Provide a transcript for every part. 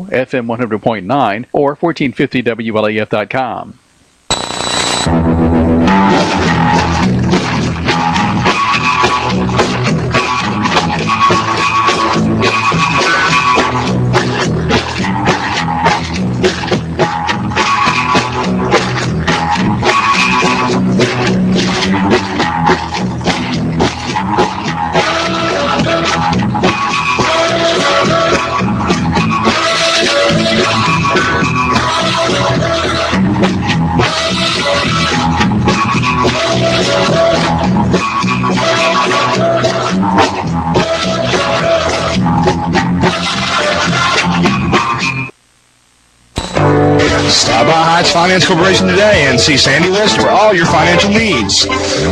FM 100.9, or 1450 WLAF.com. Stop by Heights Finance Corporation today and see Sandy West for all your financial needs.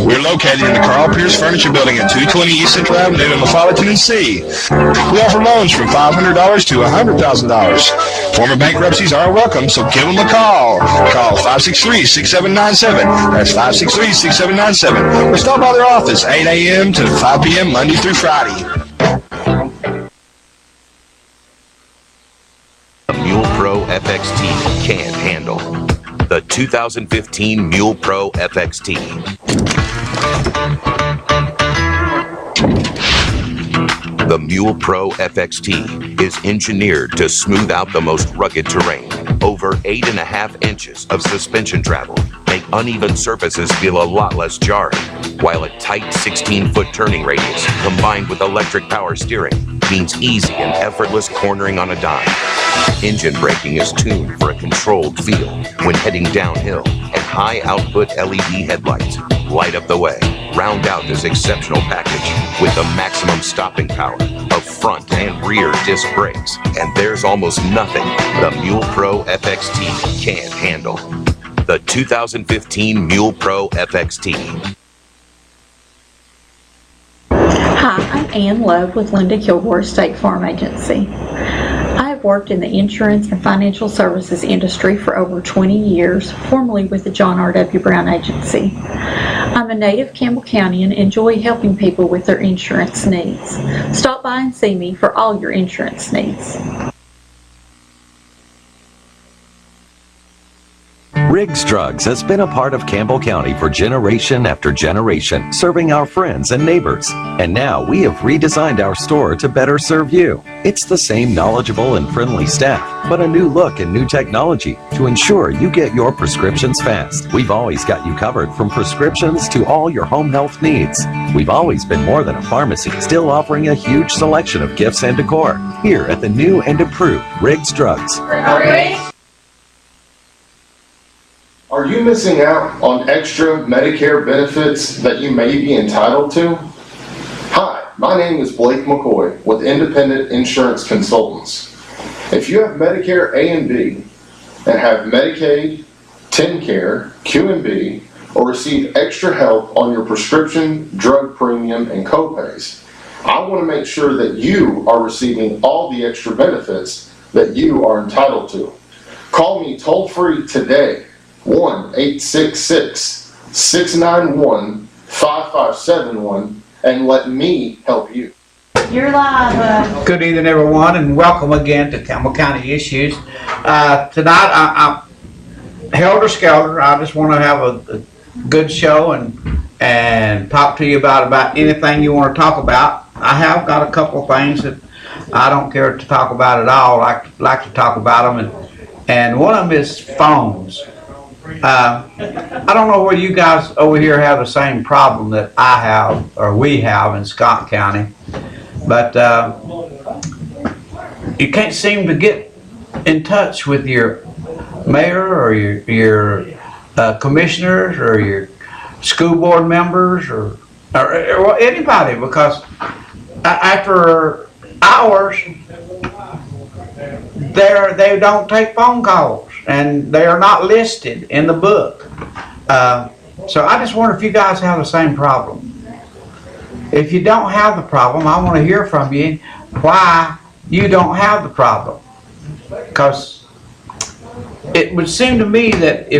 We're located in the Carl Pierce Furniture Building at 220 East Central Avenue in LaFollette, Tennessee. We offer loans from $500 to $100,000. Former bankruptcies are welcome, so give them a call. Call 563-6797. That's 563-6797. Or stop by their office 8 a.m. to 5 p.m. Monday through Friday. Mule Pro FXT can't handle. The 2015 Mule Pro FXT. The Mule Pro FXT is engineered to smooth out the most rugged terrain. Over 8.5 inches of suspension travel make uneven surfaces feel a lot less jarring, while a tight 16-foot turning radius combined with electric power steering means easy and effortless cornering on a dime. Engine braking is tuned for a controlled feel when heading downhill, and high output LED headlights light up the way. Round out this exceptional package with the maximum stopping power of front and rear disc brakes, and there's almost nothing the Mule Pro FXT can't handle. The 2015 Mule Pro FXT. Hi, I'm Ann Love with Linda Kilgore State Farm Agency. I have worked in the insurance and financial services industry for over 20 years, formerly with the John R.W. Brown Agency. I'm a native Campbell County and enjoy helping people with their insurance needs. Stop by and see me for all your insurance needs. Riggs Drugs has been a part of Campbell County for generation after generation, serving our friends and neighbors. And now we have redesigned our store to better serve you. It's the same knowledgeable and friendly staff, but a new look and new technology to ensure you get your prescriptions fast. We've always got you covered from prescriptions to all your home health needs. We've always been more than a pharmacy, still offering a huge selection of gifts and decor here at the new and improved Riggs Drugs. Are you missing out on extra Medicare benefits that you may be entitled to? Hi, my name is Blake McCoy with Independent Insurance Consultants. If you have Medicare A and B and have Medicaid, TennCare, Q&B, or receive extra help on your prescription, drug premium, and copays, I want to make sure that you are receiving all the extra benefits that you are entitled to. Call me toll-free today, 1-866-691-5571, and let me help you. You're live. Good evening, everyone, and welcome again to Campbell County Issues. Tonight, I'm Helter Skelter. I just want to have a good show and talk to you about anything you want to talk about. I have got a couple of things that I don't care to talk about at all. I like to talk about them, and one of them is phones. I don't know whether you guys over here have the same problem that I have or we have in Scott County, but you can't seem to get in touch with your mayor or your commissioners or your school board members or anybody, because after hours they don't take phone calls and they are not listed in the book. So I just wonder if you guys have the same problem. If you don't have the problem, I want to hear from you why you don't have the problem. Because it would seem to me that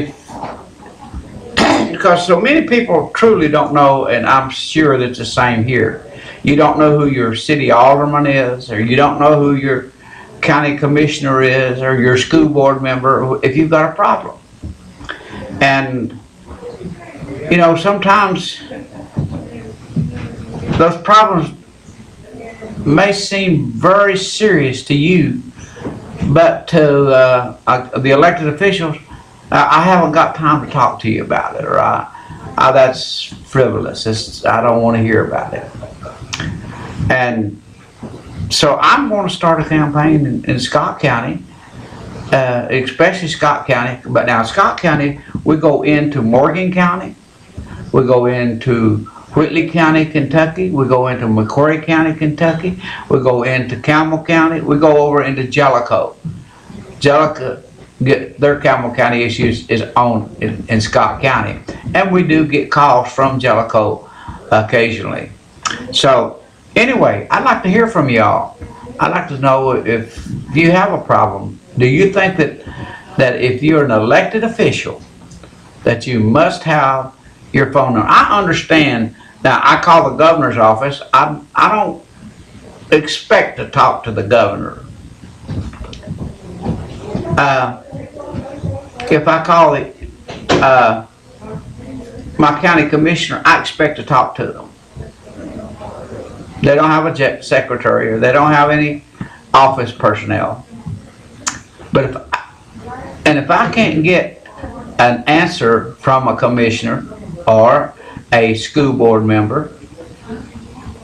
because so many people truly don't know, and I'm sure that's the same here. You don't know who your city alderman is, or you don't know who your county commissioner is, or your school board member, if you've got a problem. And, you know, sometimes those problems may seem very serious to you, but to the elected officials, I haven't got time to talk to you about it, or that's frivolous. I don't want to hear about it. And so I'm going to start a campaign in Scott County, especially Scott County. But now Scott County, we go into Morgan County, we go into Whitley County, Kentucky, we go into McCrory County, Kentucky, we go into Campbell County, we go over into Jellicoe. Jellicoe, their Campbell County issues is on in Scott County. And we do get calls from Jellicoe occasionally. So anyway, I'd like to hear from y'all. I'd like to know if you have a problem. Do you think that if you're an elected official, that you must have your phone number? I understand. Now, I call the governor's office. I don't expect to talk to the governor. If I call my county commissioner, I expect to talk to them. They don't have a secretary, or they don't have any office personnel. But if I can't get an answer from a commissioner or a school board member,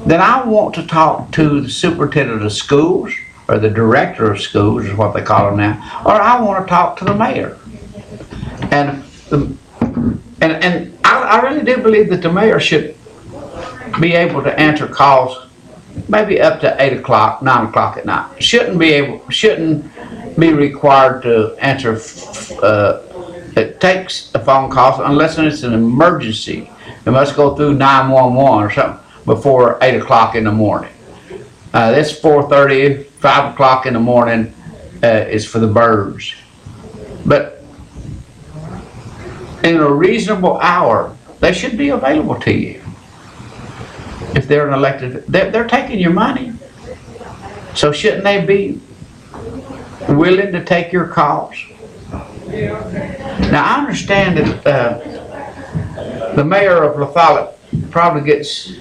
then I want to talk to the superintendent of schools, or the director of schools is what they call them now, or I want to talk to the mayor. And I really do believe that the mayor should be able to answer calls maybe up to 8 o'clock, 9 o'clock at night. Shouldn't be required to answer. It takes a phone call unless it's an emergency. It must go through 911 or something before 8 o'clock in the morning. This 4:30, 5 o'clock in the morning is for the birds. But in a reasonable hour, they should be available to you. If they're an elected, they're taking your money. So shouldn't they be willing to take your calls? Now I understand that the mayor of La Follette probably gets,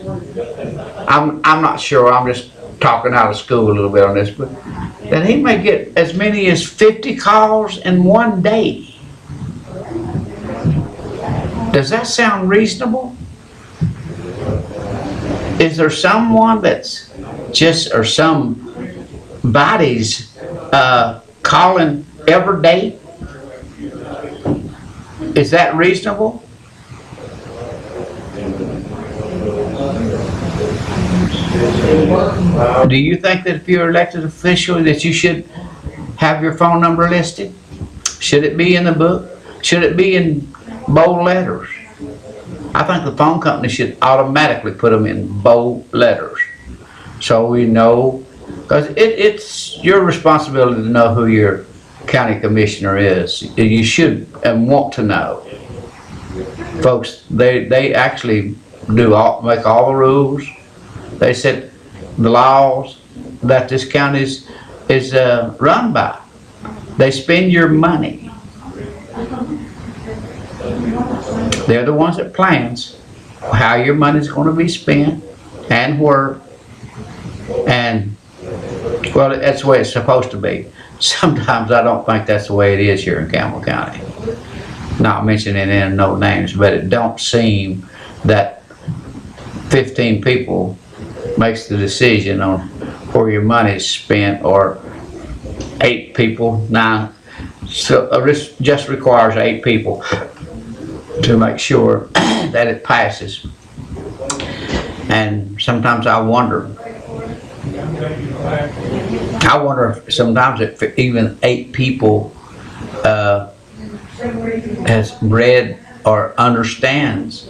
I'm not sure, I'm just talking out of school a little bit on this, but that he may get as many as 50 calls in one day. Does that sound reasonable? Is there someone that's just, or somebody's calling every day? Is that reasonable? Do you think that if you're an elected official that you should have your phone number listed? Should it be in the book? Should it be in bold letters? I think the phone company should automatically put them in bold letters, so we know, because it's your responsibility to know who your county commissioner is. You should and want to know. Folks, they actually make all the rules. They set the laws that this county is run by. They spend your money. They're the ones that plans how your money's going to be spent and where. And, well, that's the way it's supposed to be. Sometimes I don't think that's the way it is here in Campbell County. Not mentioning in no names, but it don't seem that 15 people makes the decision on where your money is spent, or 8 people, 9. So it just requires 8 people to make sure that it passes. And sometimes I wonder sometimes if even 8 people has read or understands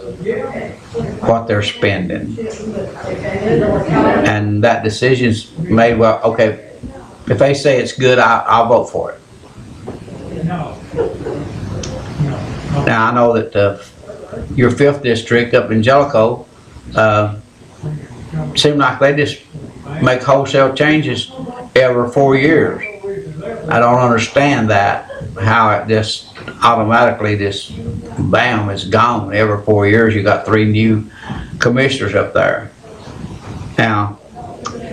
what they're spending, and that decision's made. Well, okay, if they say it's good, I'll vote for it. Now I know that your 5th district up in Jellicoe seem like they just make wholesale changes every 4 years. I don't understand that, how it just automatically just bam, it's gone. Every 4 years you got 3 new commissioners up there. Now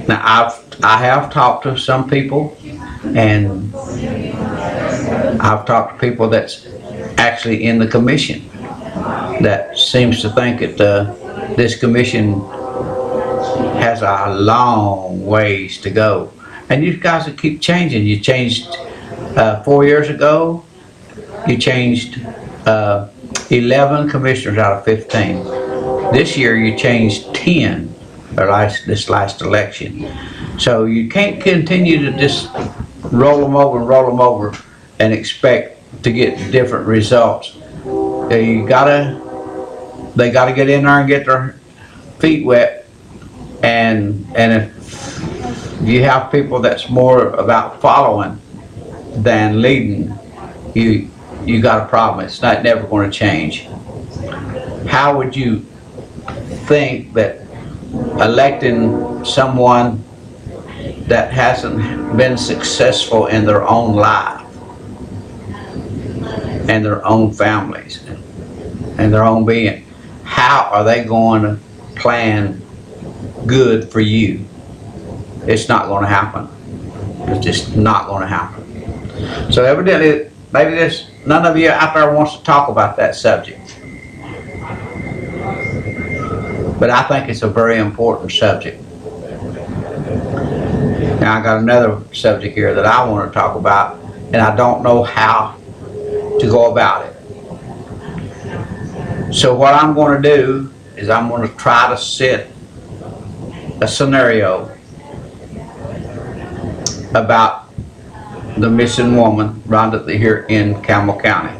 I have talked to some people, and I've talked to people that's actually in the commission that seems to think that this commission has a long ways to go. And you guys will keep changing. You changed 4 years ago, you changed 11 commissioners out of 15. This year you changed 10 this last election. So you can't continue to just roll them over and expect to get different results. They gotta get in there and get their feet wet, and if you have people that's more about following than leading, you got a problem. It's never going to change. How would you think that electing someone that hasn't been successful in their own life and their own families and their own being, how are they going to plan good for you? It's not going to happen. It's just not going to happen. So evidently, maybe none of you out there wants to talk about that subject. But I think it's a very important subject. Now I got another subject here that I want to talk about, and I don't know how to go about it. So what I'm going to do is I'm going to try to set a scenario about the missing woman Rhonda here in Campbell County.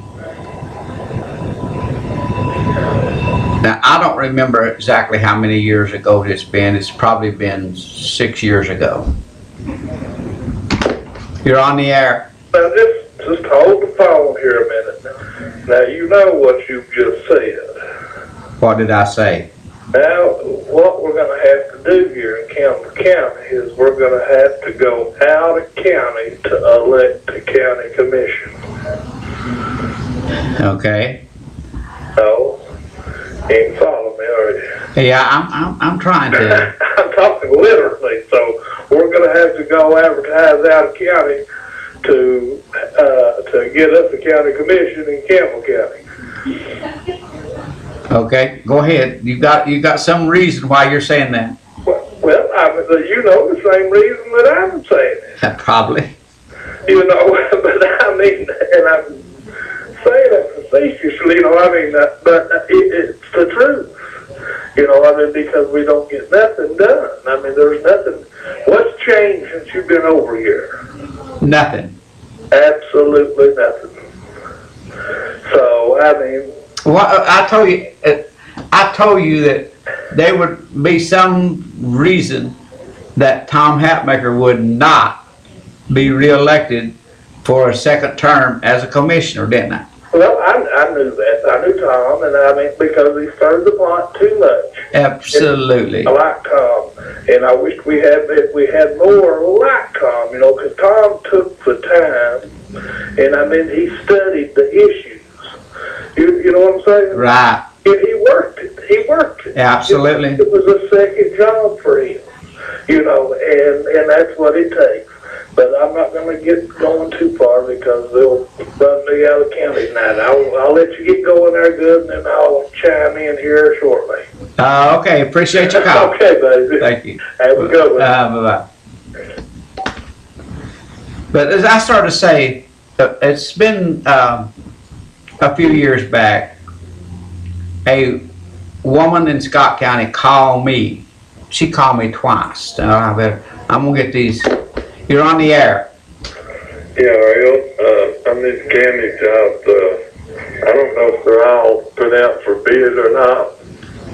Now I don't remember exactly how many years ago it's been. It's probably been 6 years ago. You're on the air. Now just hold the phone here a minute. Now you know what you just said. What did I say? Now what we're going to have to do here in Campbell County is we're going to have to go out of county to elect the county commission. Okay. No, you ain't follow me, are you? Yeah, I'm trying to. I'm talking literally. So we're going to have to go advertise out of county to get us a county commission in Campbell County. Okay, go ahead. You got some reason why you're saying that. Well, you know the same reason that I'm saying it. Probably. You know, but I mean, and I'm saying it facetiously, you know, I mean, but it's the truth. You know, I mean, because we don't get nothing done. I mean, there's nothing. What's changed since you've been over here? Nothing. Absolutely nothing. So, I mean. Well, I told you that there would be some reason that Tom Hatmaker would not be reelected for a second term as a commissioner, didn't I? Well, I knew that. I knew Tom, and I mean, because he stirred the pot too much. Absolutely. I like Tom, and I wish we had more like Tom, you know, because Tom took the time, and I mean, he studied the issues. You know what I'm saying? Right. He worked it. He worked it. Absolutely. It was a second job for him, you know, and that's what it takes. But I'm not going to get going too far because they'll run me out of county tonight. I'll let you get going there good, and then I'll chime in here shortly. Okay. Appreciate your call. Okay, baby. Thank you. Have a good one. Bye-bye. But as I started to say, it's been a few years back, a woman in Scott County called me. She called me twice. I'm going to get these. You're on the air. Yeah, Ariel, on these county jobs, I don't know if they're all put out for bid or not,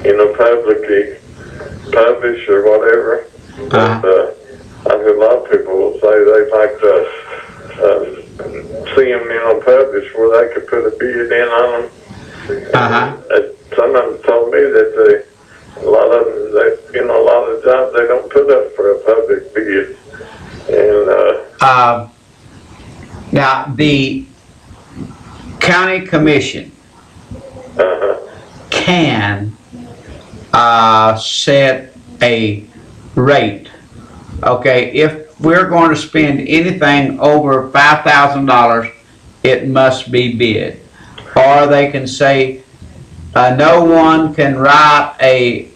you know, publicly published or whatever. But I've heard a lot of people will say they'd like to see them, you know, published where they could put a bid in on them. Some of them told me that a lot of jobs they don't put up for a public bid. And Now, the county commission can set a rate. Okay, if we're going to spend anything over $5,000, it must be bid. Or they can say, no one can write a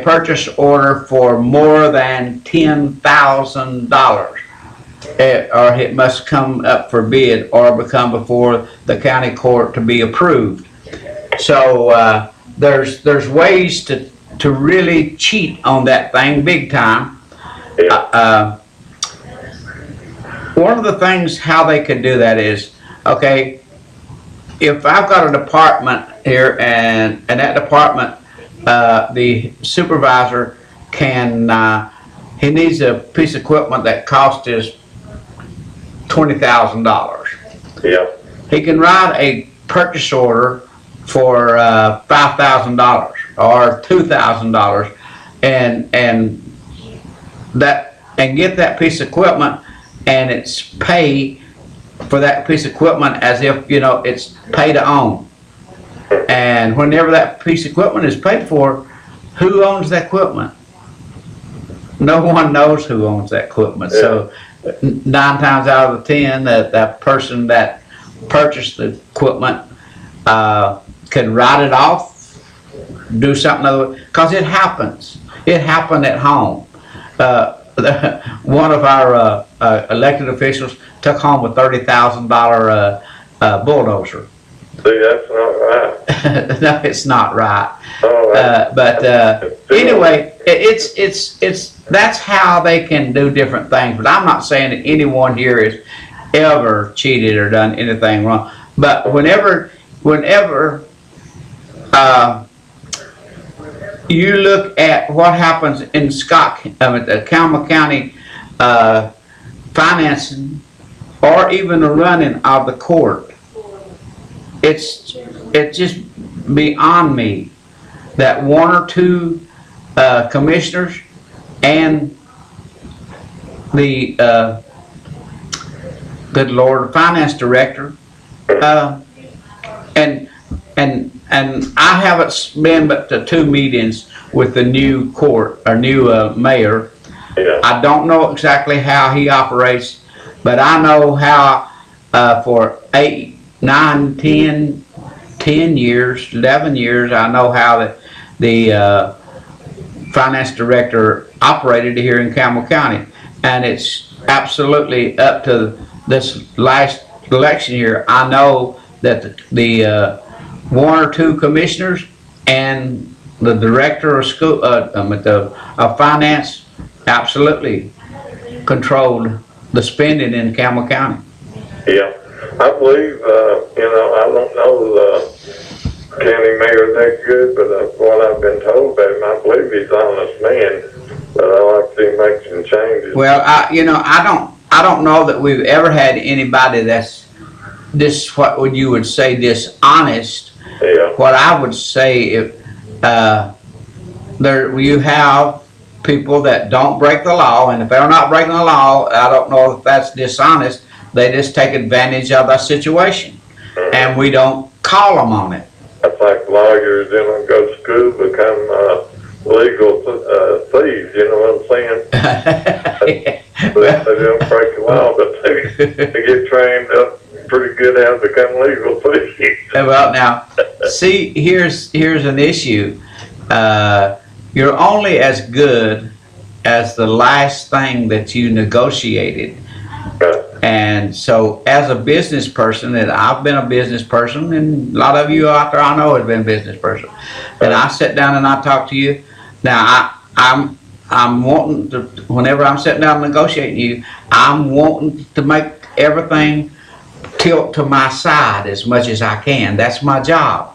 purchase order for more than $10,000. Or it must come up for bid or become before the county court to be approved. So there's ways to really cheat on that thing big time. One of the things how they could do that is, okay, if I've got a department here and that department, the supervisor can, he needs a piece of equipment that cost is $20,000. Yeah. He can write a purchase order for $5,000 or $2,000 and get that piece of equipment, and it's pay for that piece of equipment as if, you know, it's pay to own. And whenever that piece of equipment is paid for, who owns that equipment? No one knows who owns that equipment. Yeah. So 9 times out of the 10, that person that purchased the equipment can write it off, do something other, because it happens. It happened at home. One of our elected officials took home a $30,000 bulldozer. See, that's not right. No, it's not right. Oh, But anyway, it's that's how they can do different things. But I'm not saying that anyone here has ever cheated or done anything wrong. But whenever you look at what happens in the Campbell County financing, or even the running of the court, it's just beyond me that 1 or 2 commissioners and the good Lord finance director and I haven't been but to 2 meetings with the new court or new mayor. Yeah. I don't know exactly how he operates, but I know how for 8, 9, 10 years, 11 years, I know how the finance director operated here in Campbell County. And it's absolutely up to this last election year. I know that the 1 or 2 commissioners and the director of school of finance absolutely controlled the spending in Campbell County. Yeah, I believe, I don't know the county mayor that good, but what I've been told about him, I believe he's an honest man, but I like to see him make some changes. Well, I don't know that we've ever had anybody that's what you would say dishonest. Yeah. What I would say, if you have people that don't break the law, and if they're not breaking the law, I don't know if that's dishonest. They just take advantage of the situation, and we don't call them on it. That's like lawyers, go to school, become legal thieves, you know what I'm saying? They don't break the law, but they get trained up pretty good how to become legal thieves. Well, now, see, here's an issue. You're only as good as the last thing that you negotiated. And so, as a business person, and I've been a business person, and a lot of you out there I know have been a business person, and I sit down and I talk to you. Now, I'm wanting to, whenever I'm sitting down negotiating you, I'm wanting to make everything tilt to my side as much as I can. That's my job.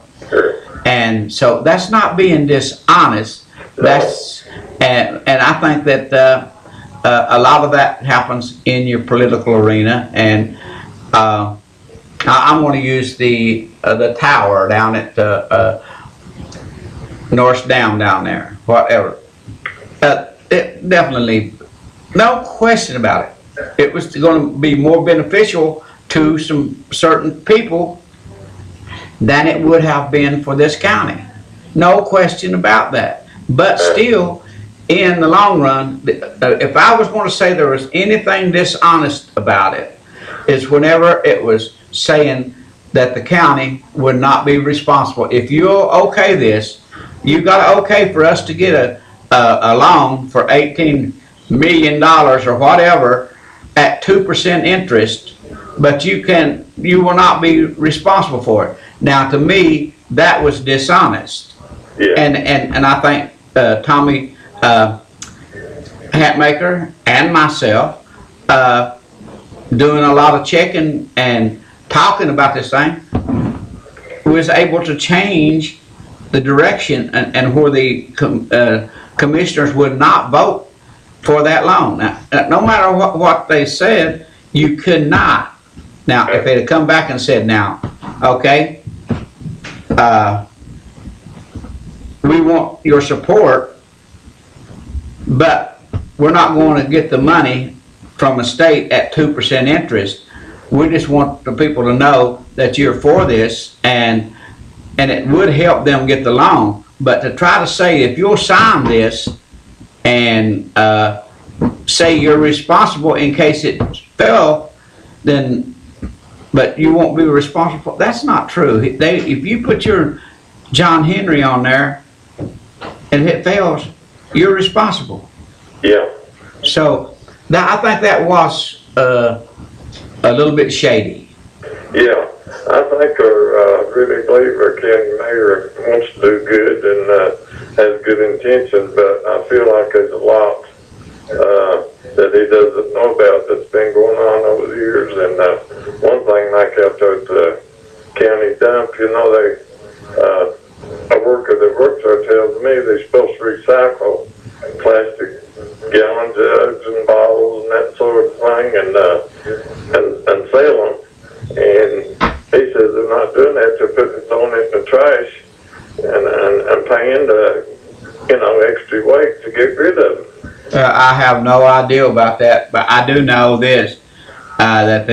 And so that's not being dishonest. That's and I think that a lot of that happens in your political arena. And I'm going to use the tower down at North Dam down there, whatever. It definitely, no question about it. it was going to be more beneficial to some certain people than it would have been for this county. No question about that. But still, in the long run, if I was going to say there was anything dishonest about it, is whenever it was saying that the county would not be responsible. If you'll okay this, you got to okay for us to get a loan for $18 million or whatever at 2% interest, but you will not be responsible for it. Now, to me, that was dishonest. Yeah. And I think Tommy Hatmaker and myself doing a lot of checking and talking about this thing was able to change the direction and where the commissioners would not vote for that loan. Now, no matter what they said, you could not. Now, if they'd have come back and said, now, okay, we want your support, but we're not going to get the money from the state at 2% interest. We just want the people to know that you're for this, and it would help them get the loan. But to try to say if you'll sign this and say you're responsible in case it fell, then but you won't be responsible. That's not true. If you put your John Henry on there and it fails, you're responsible. Yeah. So I think that was a little bit shady. Yeah. I think really believe our county mayor wants to do good and has good intentions, but I feel like there's a lot that he doesn't know about that's been going on over the years. And one thing, like out there at the county dump, a worker that works there tells me they're supposed to recycle plastic gallon jugs and bottles and that sort of thing and sell them. And he says they're not doing that. They're throwing it in the trash and paying extra weight to get rid of them. I have no idea about that, but I do know this, that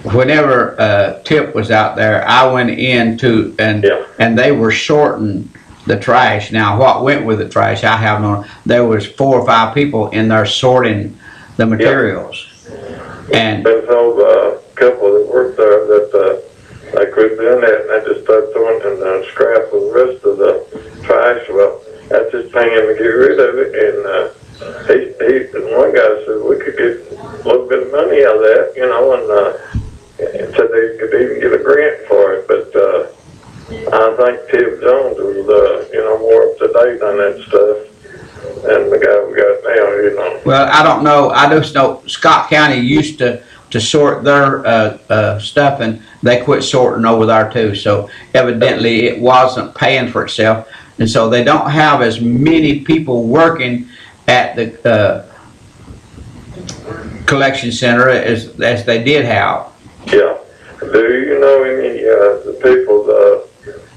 whenever Tip was out there, I went in and they were sorting the trash. Now, what went with the trash, I have no, there was 4 or 5 people in there sorting the materials. And been told a couple that worked there that they quit doing that and they just started throwing in the scrap of the rest of the trash. Well, that's just paying to get rid of it. And one guy said we could get a little bit of money out of that, and said they could even get a grant for it. But I think Tim Jones was, more up to date on that stuff. And the guy we got now, Well, I don't know. I just know Scott County used to sort their stuff, and they quit sorting over there too. So evidently it wasn't paying for itself. And so they don't have as many people working at the collection center as they did have. Yeah. Do you know any the people? The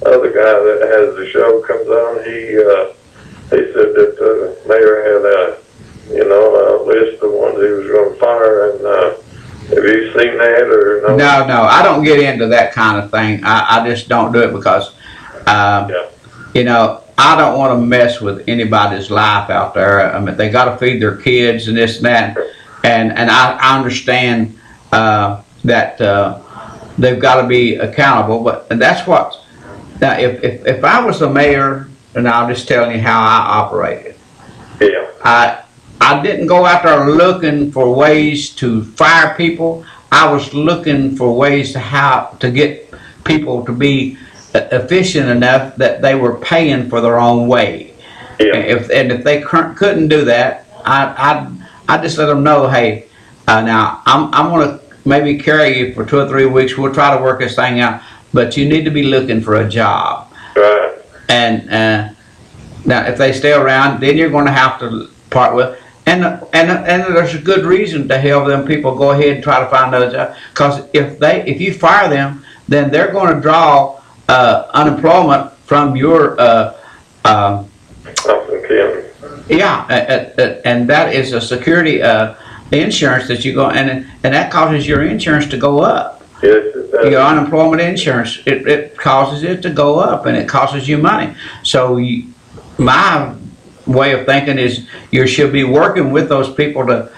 other guy that has the show comes on. He said that the mayor had a list of ones he was going to fire. And have you seen that or no? No, I don't get into that kind of thing. I just don't do it because. I don't want to mess with anybody's life out there. I mean, they got to feed their kids and this and that, and I understand that they've got to be accountable. But that's what. Now, if I was the mayor, and I'm just telling you how I operated. Yeah. I didn't go out there looking for ways to fire people. I was looking for ways to get people to be efficient enough that they were paying for their own way. Yeah. If they couldn't do that, I just let them know, hey, now I'm going to maybe carry you for 2 or 3 weeks. We'll try to work this thing out, but you need to be looking for a job. Right. And now if they stay around, then you're going to have to part with. And there's a good reason to help them people go ahead and try to find another job. Because if you fire them, then they're going to draw unemployment from your Yeah, and that is a security insurance that you go, and that causes your insurance to go up. Yes, it does. Your unemployment insurance, it causes it to go up, and it costs you money. So my way of thinking is you should be working with those people to,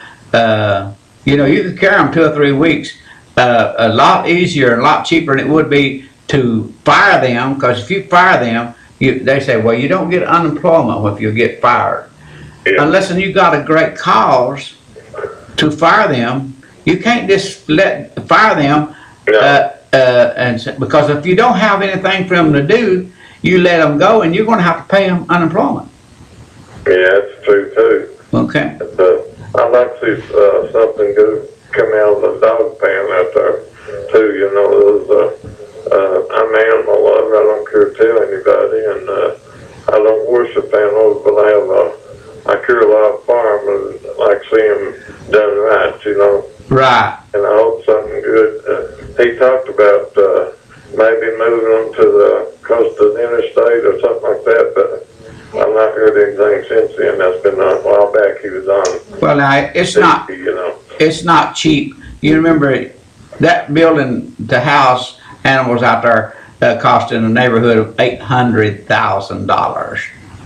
you can carry them 2 or 3 weeks a lot easier and a lot cheaper than it would be to fire them, because if you fire them, they say, well, you don't get unemployment if you get fired. Yeah. Unless you got a great cause to fire them, you can't just fire them. No. Because if you don't have anything for them to do, you let them go, and you're going to have to pay them unemployment. Yeah, that's true too. Okay. I'd like to see something good come out of the dog pen out there too. You know, I'm an animal lover. I don't care to tell anybody, and I don't worship animals, but I care a lot of farmers. Like see them done right, you know. Right. And I hope something good. He talked about maybe moving them to the coast of the interstate or something like that, but I've not heard anything since then. That's been a while back. He was on. Well, now it's not. You know. It's not cheap. You remember that building to house animals out there cost in the neighborhood of $800,000.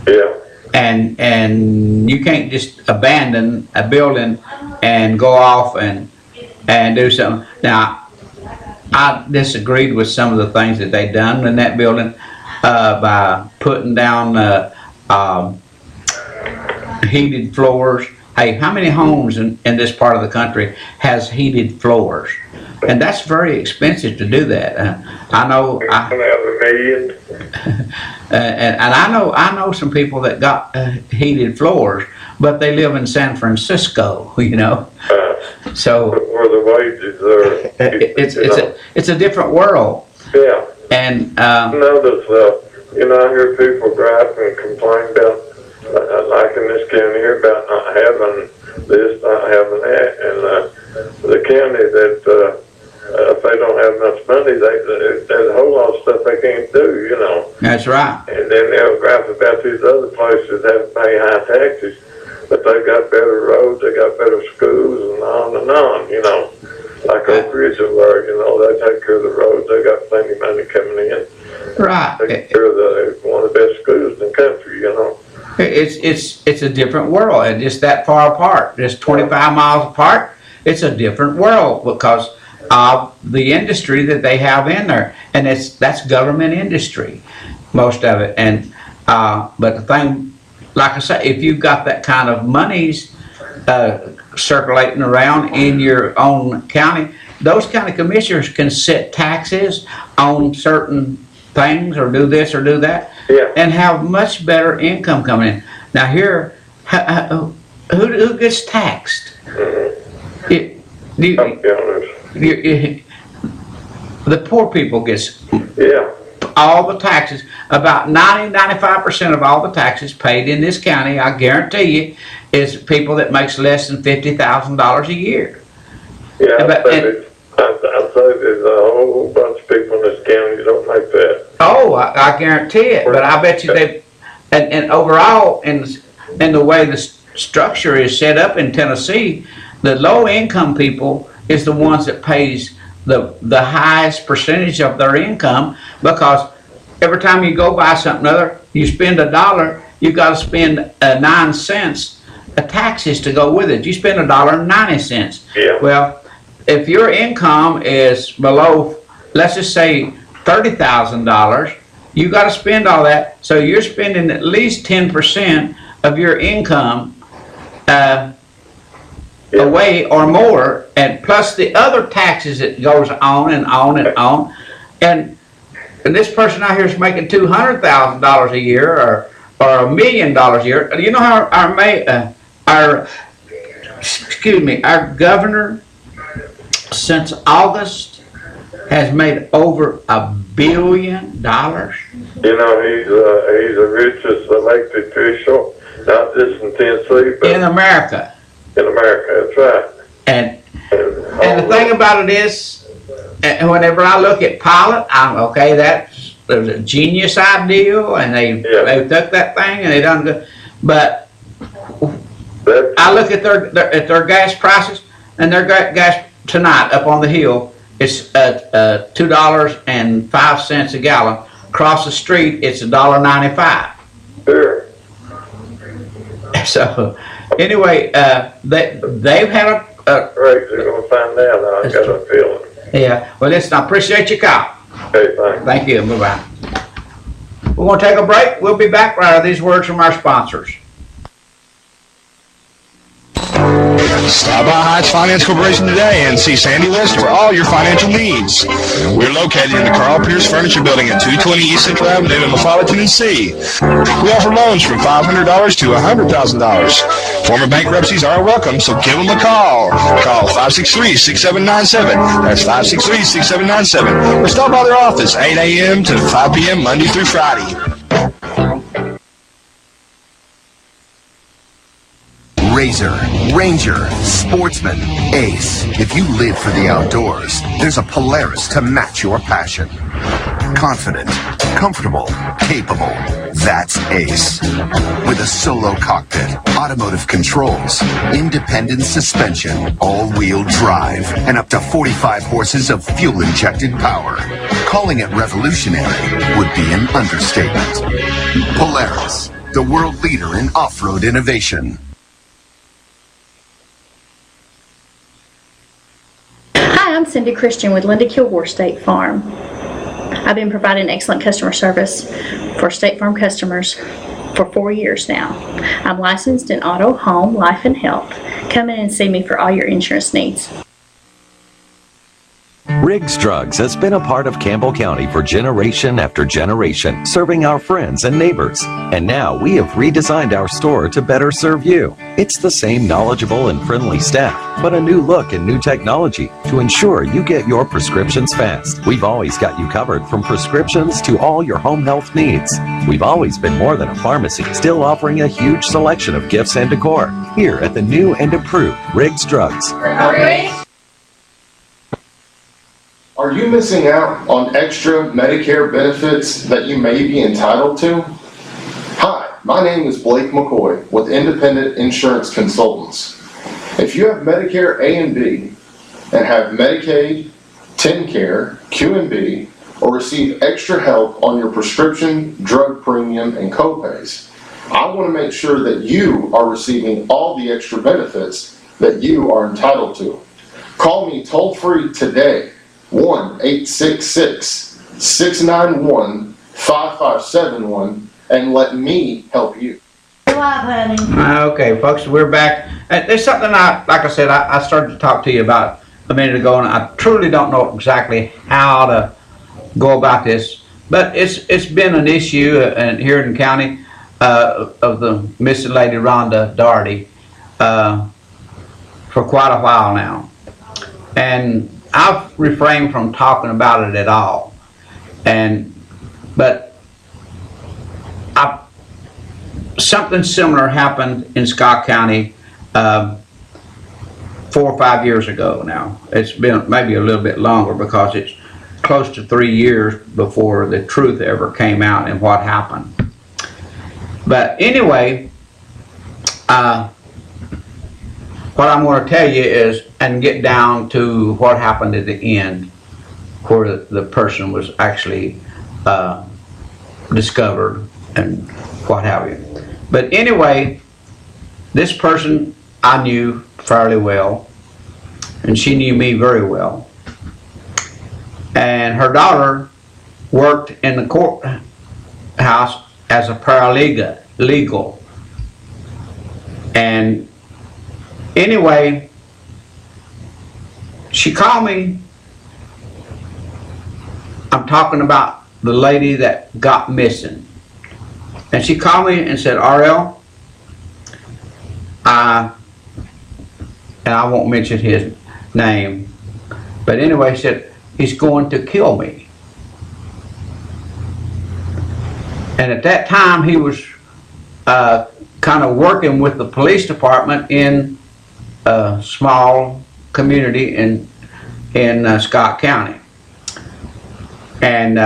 Yeah. And you can't just abandon a building and go off and do something. Now, I disagreed with some of the things that they done in that building by putting down heated floors. Hey, how many homes in this part of the country has heated floors? And that's very expensive to do that. I know. And I know some people that got heated floors, but they live in San Francisco, you know. So where the wages are. It's a different world. Yeah. And notice, I hear people gripe and complain about, like in this county here, about not having this, not having that, and the county that if they don't have enough money, there's a whole lot of stuff they can't do, you know. That's right. And then they'll gripe about these other places that have to pay high taxes, but they got better roads, they got better schools, and on, you know. Like Oak Ridge and where, they take care of the roads, they got plenty of money coming in. Right. Take care of one of the best schools in the country, you know. It's a different world, and just that far apart, just 25 miles apart. It's a different world because of the industry that they have in there, and that's government industry, most of it. And but the thing, like I say, if you've got that kind of monies circulating around in your own county, those county commissioners can set taxes on certain things or do this or do that, and have much better income coming in. Now here, who gets taxed? The poor people gets all the taxes. About 95% of all the taxes paid in this county, I guarantee you, is people that makes less than $50,000 a year. Yeah, I'd say there's a whole bunch of people in this county that don't make that. Oh, I guarantee it. But I bet you they, and overall, in the way the structure is set up in Tennessee, the low income people is the ones that pays the highest percentage of their income, because every time you go buy something other, you spend $1, you got to spend 9 cents of taxes to go with it. You spend $1.90. Yeah. Well, if your income is below, let's just say $30,000, you got to spend all that. So you're spending at least 10% of your income away or more, and plus the other taxes that goes on and on and on. And this person out here is making $200,000 a year or $1 million a year. You know how our governor since August has made over $1 billion. You know, he's the richest elected official, not just in Tennessee, but in America. In America, that's right. And the thing about it is, whenever I look at Pilot, I'm okay. That was a genius idea, and they took that thing and they done good. But That, I look at their gas prices, and their gas tonight up on the hill, it's $2.05 a gallon. Across the street, it's $1.95. sure. So, anyway, they've had a Right, you're gonna find out, I got a feeling. yeah. Well, listen, I appreciate your call. Okay, thanks. Thank you. Bye bye. We're going to take a break. We'll be back right after these words from our sponsors. Stop by Heights Finance Corporation today and see Sandy List for all your financial needs. We're located in the Carl Pierce Furniture Building at 220 East Central Avenue in Eufaula, Tennessee. We offer loans from $500 to $100,000. Former bankruptcies are welcome, so give them a call. Call 563-6797. That's 563-6797. Or stop by their office 8 a.m. to 5 p.m. Monday through Friday. Razor, Ranger, Sportsman, Ace. If you live for the outdoors, there's a Polaris to match your passion. Confident, comfortable, capable. That's Ace. With a solo cockpit, automotive controls, independent suspension, all-wheel drive, and up to 45 horses of fuel-injected power. Calling it revolutionary would be an understatement. Polaris, the world leader in off-road innovation. Hi, I'm Cindy Christian with Linda Kilgore State Farm. I've been providing excellent customer service for State Farm customers for 4 years now. I'm licensed in auto, home, life, and health. Come in and see me for all your insurance needs. Riggs Drugs has been a part of Campbell County for generation after generation, serving our friends and neighbors. And now we have redesigned our store to better serve you. It's the same knowledgeable and friendly staff, but a new look and new technology to ensure you get your prescriptions fast. We've always got you covered from prescriptions to all your home health needs. We've always been more than a pharmacy, still offering a huge selection of gifts and decor. Here at the new and improved Riggs Drugs. Are you missing out on extra Medicare benefits that you may be entitled to? Hi, my name is Blake McCoy with Independent Insurance Consultants. If you have Medicare A and B and have Medicaid, TennCare, Q&B, or receive extra help on your prescription, drug premium, and copays, I want to make sure that you are receiving all the extra benefits that you are entitled to. Call me toll-free today. 1-866-691-5571 and let me help you. Okay, folks, we're back. There's something like I said, I started to talk to you about a minute ago, and I truly don't know exactly how to go about this, but it's been an issue here in the county of the missing lady Rhonda Daugherty for quite a while now. And I've refrained from talking about it at all, but something similar happened in Scott County 4 or 5 years ago now. It's been maybe a little bit longer because it's close to 3 years before the truth ever came out and what happened. But anyway, what I'm going to tell you is, and get down to what happened at the end, where the person was actually discovered and what have you. But anyway, this person I knew fairly well, and she knew me very well. And her daughter worked in the courthouse as a paralegal. And anyway, she called me. I'm talking about the lady that got missing. And she called me and said, RL, and I won't mention his name, but anyway, she said, he's going to kill me. And at that time, he was kind of working with the police department in a small community in Scott County. And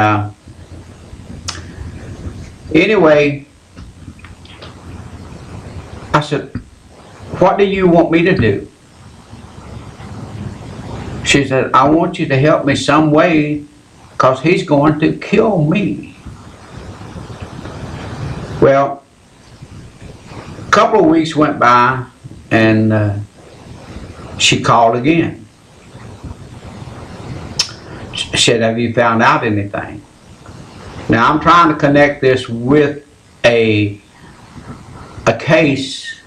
anyway, I said, what do you want me to do? She said, I want you to help me some way because he's going to kill me. Well, a couple of weeks went by and she called again. She said, have you found out anything? Now I'm trying to connect this with a case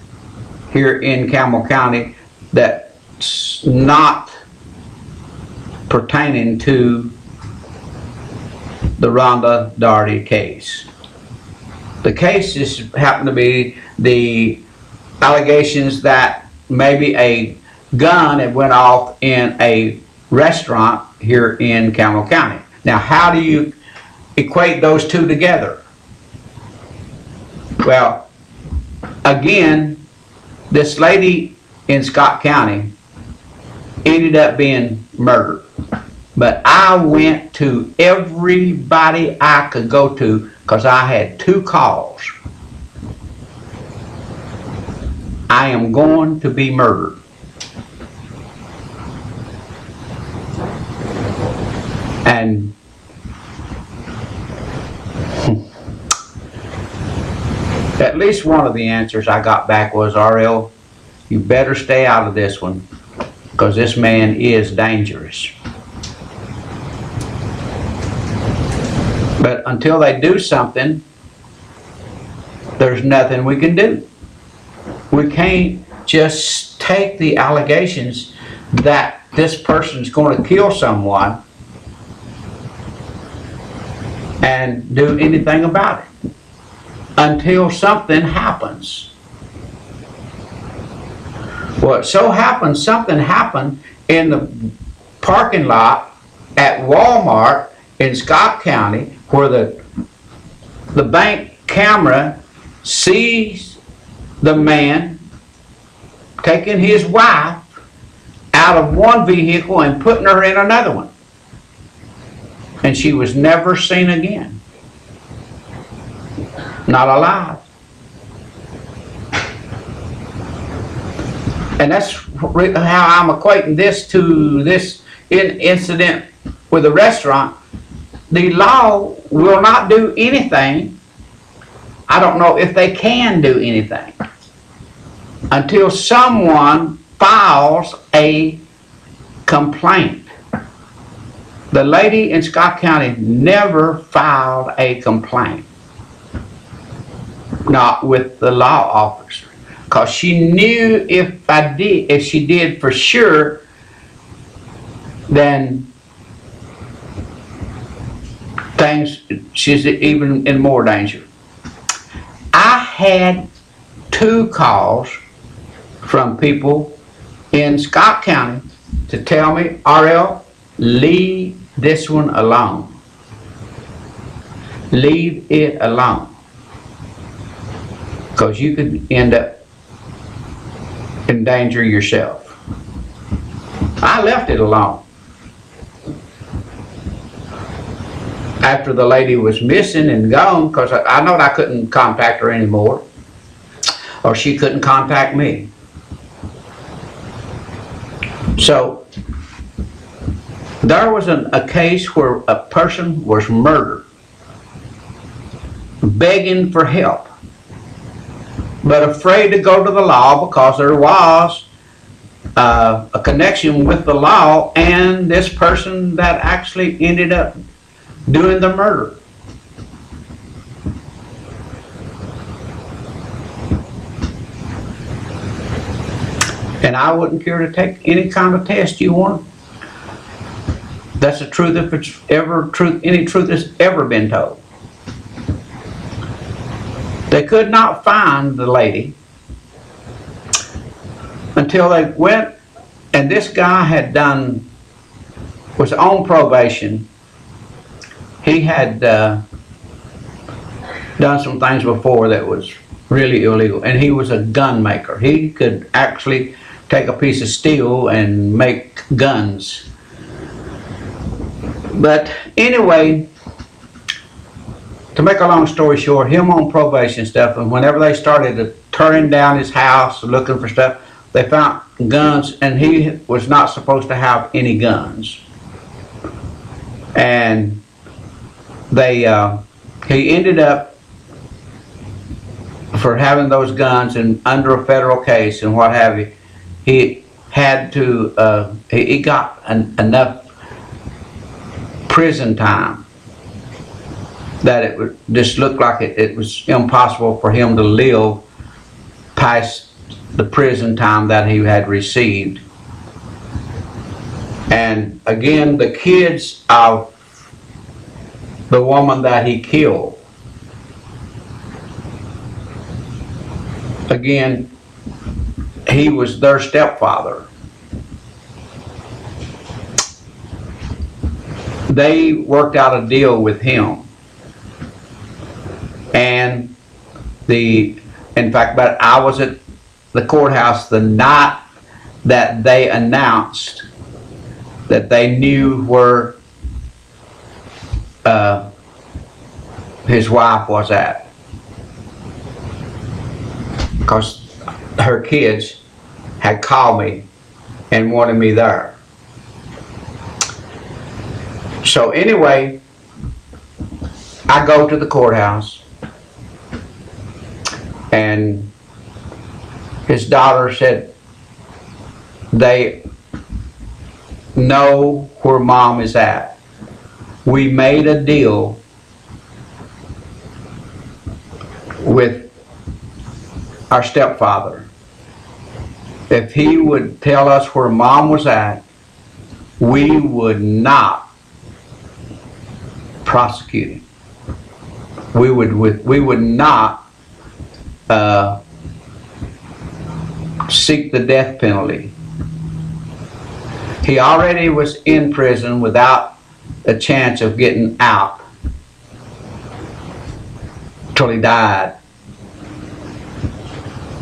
here in Campbell County that's not pertaining to the Rhonda Daugherty case. The case just happened to be the allegations that maybe a gun had went off in a restaurant here in Campbell County. Now, how do you equate those two together? Well, again, this lady in Scott County ended up being murdered. But I went to everybody I could go to because I had 2 calls. I am going to be murdered. And at least one of the answers I got back was, RL, you better stay out of this one because this man is dangerous. But until they do something, there's nothing we can do. We can't just take the allegations that this person's going to kill someone and do anything about it until something happens. Well, it so happens something happened in the parking lot at Walmart in Scott County where the bank camera sees the man taking his wife out of one vehicle and putting her in another one. And she was never seen again. Not alive. And that's how I'm equating this to this incident with the restaurant. The law will not do anything. I don't know if they can do anything until someone files a complaint. The lady in Scott County never filed a complaint, not with the law officer, because she knew if she did for sure, then she's even in more danger. I had 2 calls from people in Scott County to tell me, RL, leave this one alone. Leave it alone. Because you could end up endangering yourself. I left it alone. After the lady was missing and gone, because I know I couldn't contact her anymore, or she couldn't contact me. So there was a case where a person was murdered, begging for help, but afraid to go to the law because there was a connection with the law and this person that actually ended up doing the murder. And I wouldn't care to take any kind of test you want. That's the truth if it's ever truth, any truth that's ever been told. They could not find the lady until they went, and this guy was on probation. He had done some things before that was really illegal, and he was a gun maker. He could actually take a piece of steel and make guns. But anyway, to make a long story short, him on probation stuff, and whenever they started to tearing down his house, looking for stuff. They found guns, and he was not supposed to have any guns. And he ended up, for having those guns and under a federal case and what have you, he had to, he got enough prison time that it would just look like it was impossible for him to live past the prison time that he had received. And again, the kids of the woman that he killed, again, he was their stepfather. They worked out a deal with him. And in fact, but I was at the courthouse the night that they announced that they knew where his wife was at. Because her kids had called me and wanted me there. So anyway, I go to the courthouse, and his daughter said they know where mom is at. We made a deal with our stepfather. If he would tell us where mom was at, we would not prosecute him. We would not seek the death penalty. He already was in prison without a chance of getting out till he died.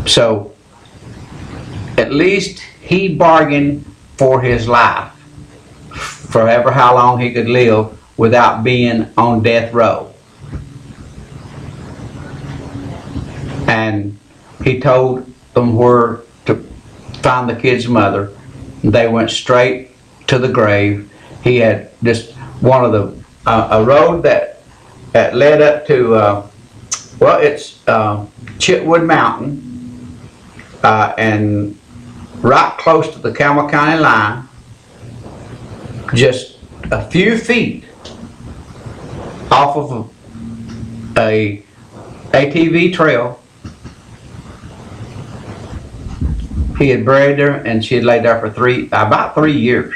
So at least he bargained for his life, forever how long he could live without being on death row. And he told them where to find the kid's mother. They went straight to the grave. He had just one of the a road that led up to well, it's Chitwood Mountain, and right close to the Campbell County line, just a few feet off of a ATV trail. He had buried her, and she had laid there for about 3 years.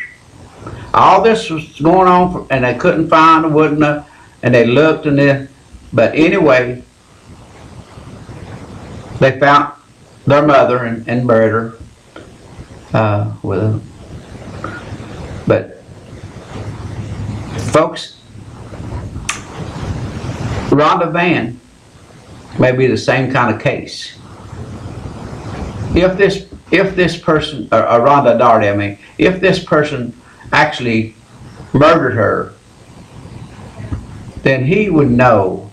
All this was going on, and they couldn't find her, and they looked, but anyway, they found their mother and buried her with her. But folks, Rhonda Van may be the same kind of case. If this person, or Rhonda Daugherty, I mean, if this person actually murdered her, then he would know.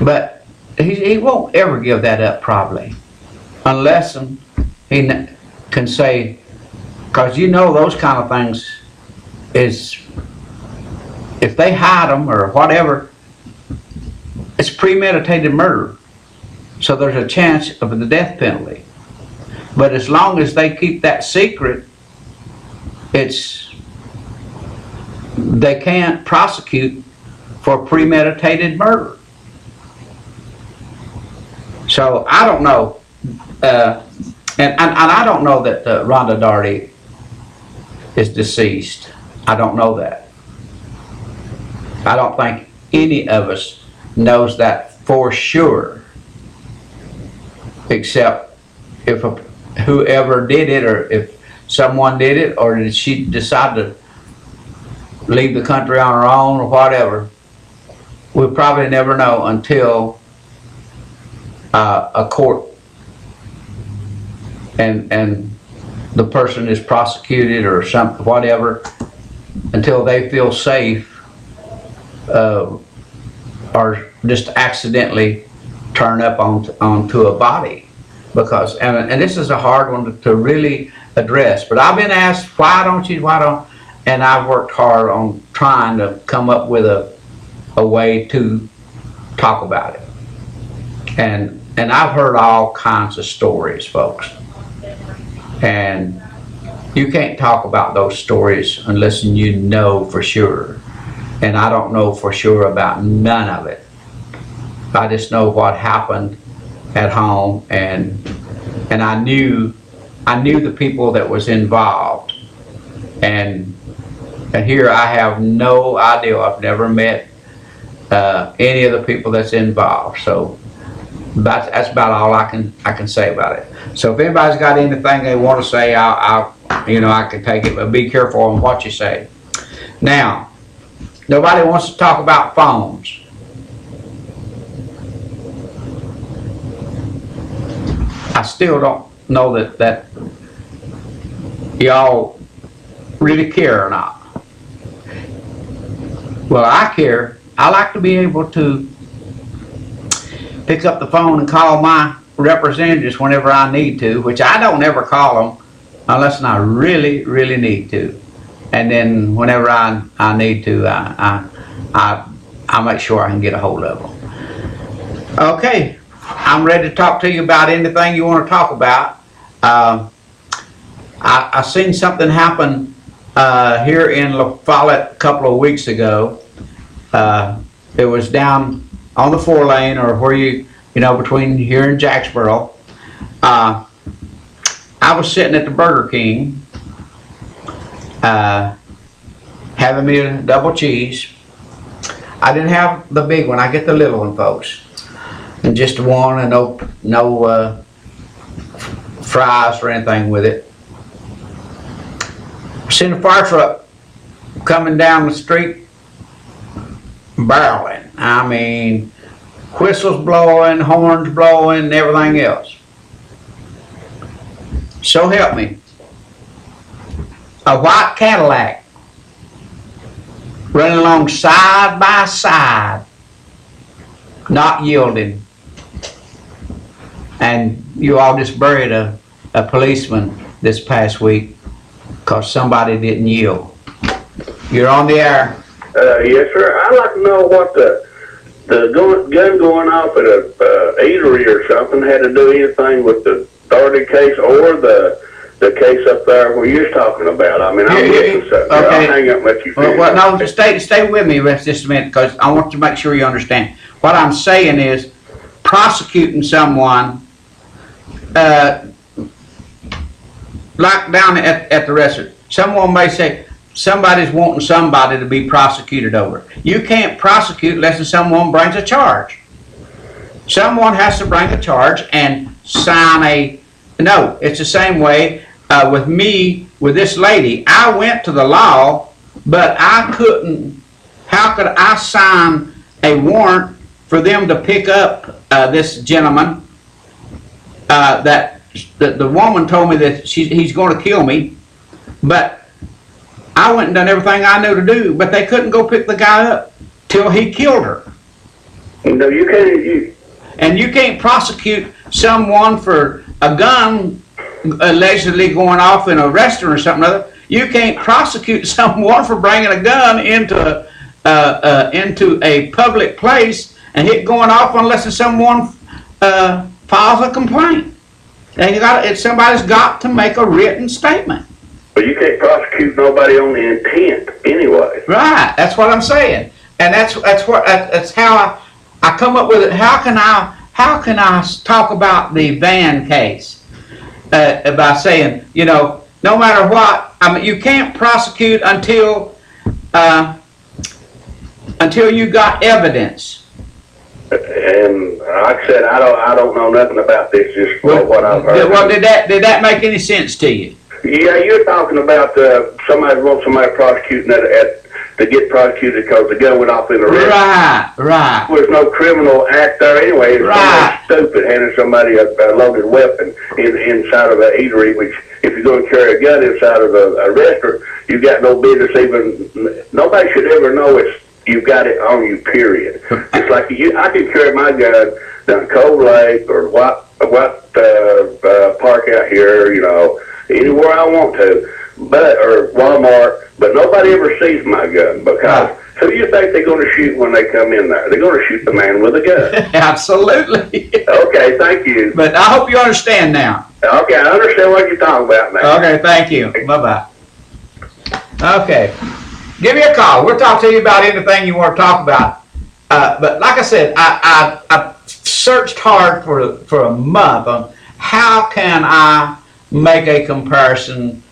But he won't ever give that up, probably, unless he can say, because you know those kind of things is, if they hide them or whatever, it's premeditated murder. So there's a chance of the death penalty. But as long as they keep that secret, they can't prosecute for premeditated murder. So I don't know, and I don't know that Rhonda Daugherty is deceased. I don't know that. I don't think any of us knows that for sure, except if whoever did it, or if someone did it, or did she decide to leave the country on her own or whatever. We'll probably never know until a court and the person is prosecuted or something, whatever, until they feel safe or just accidentally turn up onto a body, because and this is a hard one to really address. But I've been asked, why don't, and I've worked hard on trying to come up with a way to talk about it. And I've heard all kinds of stories, folks. And you can't talk about those stories unless you know for sure. And I don't know for sure about none of it. I just know what happened at home, and I knew the people that was involved. And here I have no idea. I've never met any of the people that's involved. So that's about all I can say about it. So if anybody's got anything they want to say, I can take it, but be careful on what you say. Now, nobody wants to talk about phones. I still don't know that y'all really care or not. Well, I care. I like to be able to pick up the phone and call my representatives whenever I need to, which I don't ever call them unless I really, really need to. And then whenever I need to, I make sure I can get a hold of them. Okay, I'm ready to talk to you about anything you want to talk about. I seen something happen here in La Follette a couple of weeks ago. It was down on the 4-lane, or where between here and Jacksboro. I was sitting at the Burger King, having me a double cheese. I didn't have the big one. I get the little one, folks, and just one, and no fries or anything with it. Seen a fire truck coming down the street, barreling. I mean, whistles blowing, horns blowing, and everything else. So help me. A white Cadillac running along side by side, not yielding. And you all just buried a policeman this past week because somebody didn't yield. You're on the air. Yes, sir. I'd like to know what the gun going off at a eatery or something had to do anything with the Doherty case or the case up there where you're talking about. I mean, I'm missing something. Okay. I'll hang up and let you finish. Well, no, stay with me just a minute, because I want to make sure you understand. What I'm saying is, prosecuting someone, like down at the restaurant, someone may say, somebody's wanting somebody to be prosecuted over. You can't prosecute unless someone brings a charge. Someone has to bring a charge and sign a note. It's the same way with me, with this lady. I went to the law, but I couldn't. How could I sign a warrant for them to pick up this gentleman? That the woman told me that he's going to kill me, but I went and done everything I knew to do, but they couldn't go pick the guy up till he killed her. No, you can't. And you can't prosecute someone for a gun allegedly going off in a restaurant or something other. You can't prosecute someone for bringing a gun into a public place and it going off unless someone files a complaint. And somebody's got to make a written statement. But you can't prosecute nobody on the intent anyway. Right, that's what I'm saying, and that's how I come up with it. How can I talk about the van case by saying, no matter what, I mean, you can't prosecute until you got evidence. And like I said, I don't know nothing about this. Just what I've heard. Well, did that make any sense to you? Yeah, you're talking about somebody prosecuting to get prosecuted because the gun went off in the restaurant. Right. There's no criminal act there anyway. It's right. Stupid handing somebody a loaded weapon inside of an eatery, which if you're going to carry a gun inside of a restaurant, you've got no business even. Nobody should ever know you've got it on you, period. It's like I can carry my gun down Cold Lake or White Park out here, you know, anywhere I want to, or Walmart, but nobody ever sees my gun because who do you think they're going to shoot when they come in there? They're going to shoot the man with a gun. Absolutely. Okay, thank you. But I hope you understand now. Okay, I understand what you're talking about now. Okay, thank you. Bye-bye. Okay. Give me a call. We'll talk to you about anything you want to talk about. But like I said, I searched hard for a month on how can I make a comparison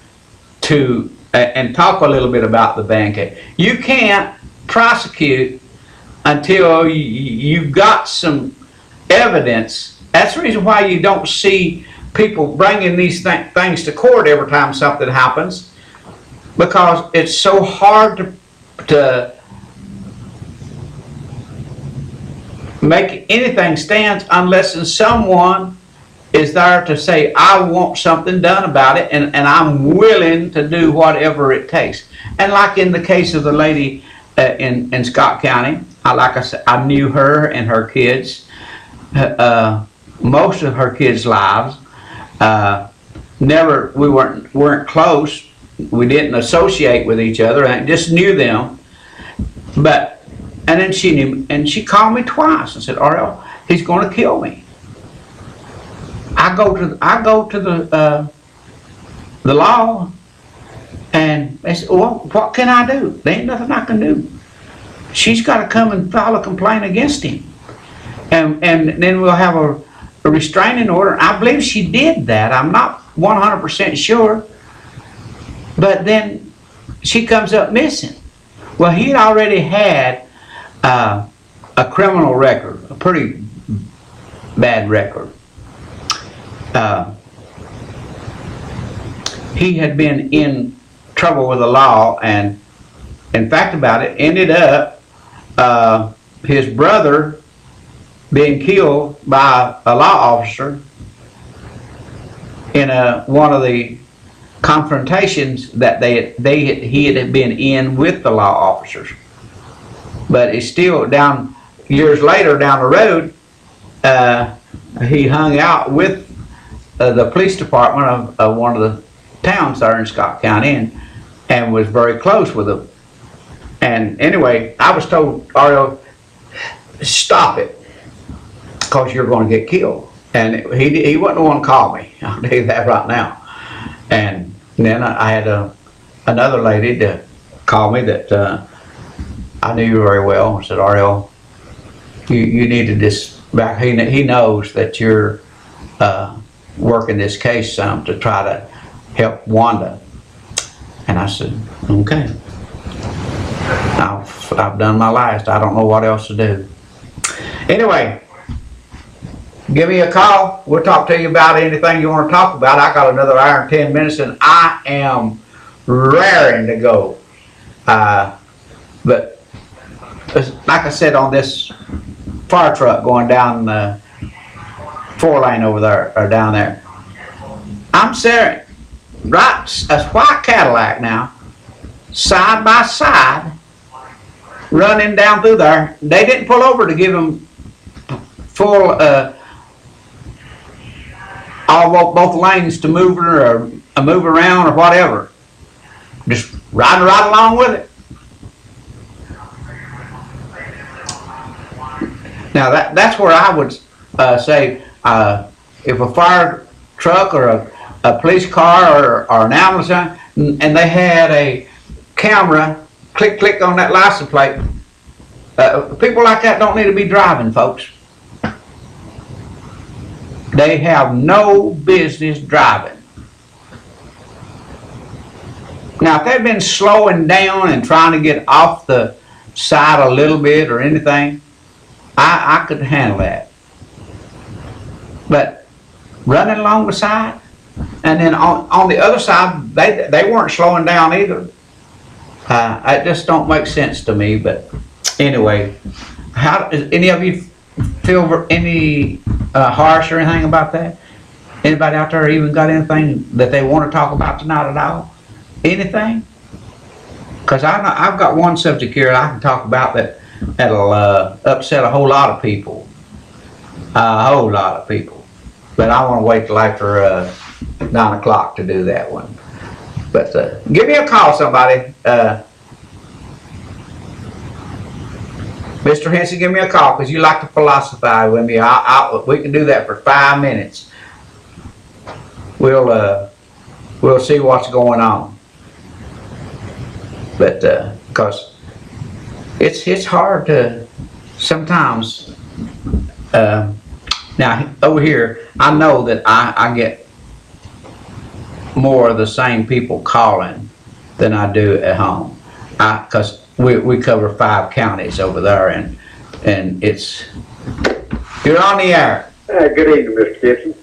to and talk a little bit about the bank. You can't prosecute until you've got some evidence. That's the reason why you don't see people bringing these things to court every time something happens, because it's so hard to make anything stand unless someone is there to say, I want something done about it, and I'm willing to do whatever it takes. And like in the case of the lady in Scott County, like I said, I knew her and her kids, most of her kids' lives. We weren't close. We didn't associate with each other. I just knew them. And then she knew, and she called me twice and said, Ariel, he's going to kill me. I go to the law, and they said, well, what can I do? There ain't nothing I can do. She's got to come and file a complaint against him, and then we'll have a restraining order. I believe she did that. I'm not 100% sure, but then she comes up missing. Well, he had already had a criminal record, a pretty bad record. He had been in trouble with the law, and in fact about it, ended up his brother being killed by a law officer in one of the confrontations that he had been in with the law officers. But it's still years later down the road, he hung out with the police department of one of the towns there in Scott County and was very close with them. And anyway, I was told, Ariel, stop it, because you're going to get killed. And he wasn't the one to call me. I'll tell you that right now. And then I had another lady to call me that I knew very well. I said, Ariel, you need to just back. He knows that you're working this case some to try to help Wanda. And I said, okay. I've done my last. I don't know what else to do. Anyway, give me a call. We'll talk to you about anything you want to talk about. I got another hour and 10 minutes, and I am raring to go. But like I said, on this fire truck going down the 4-lane over there, or down there, I'm staring right, a white Cadillac now, side by side, running down through there. They didn't pull over to give him full both lanes to move or move around or whatever. Just riding right along with it. Now that's where I would say if a fire truck or a police car or an ambulance and they had a camera, click on that license plate, people like that don't need to be driving, folks. They have no business driving. Now, if they've been slowing down and trying to get off the side a little bit or anything, I could handle that. But running along the side, and then on the other side, they weren't slowing down either. It just don't make sense to me. But anyway, how does any of you feel any harsh or anything about that? Anybody out there even got anything that they want to talk about tonight at all? Anything? Because I've got one subject here I can talk about that'll upset a whole lot of people. A whole lot of people. But I want to wait till after 9 o'clock to do that one. But give me a call, somebody. Mr. Henson, give me a call because you like to philosophize with me. We can do that for 5 minutes. We'll see what's going on. But because it's hard to sometimes. Now over here, I know that I get more of the same people calling than I do at home. Because we cover 5 counties over there, and it's you're on the air. Good evening, Mr. Gibson.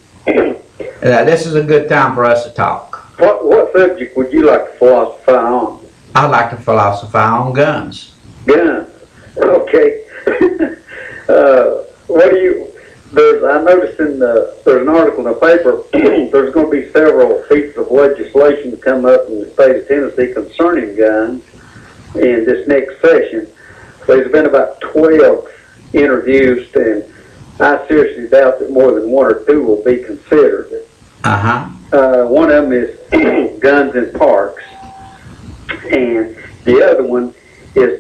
This is a good time for us to talk. What subject would you like to philosophize on? I'd like to philosophize on guns. Guns. Okay. I noticed there's an article in the paper. There's going to be several pieces of legislation to come up in the state of Tennessee concerning guns in this next session. There's been about 12 introduced, and I seriously doubt that more than 1 or 2 will be considered. One of them is guns in parks, and the other one is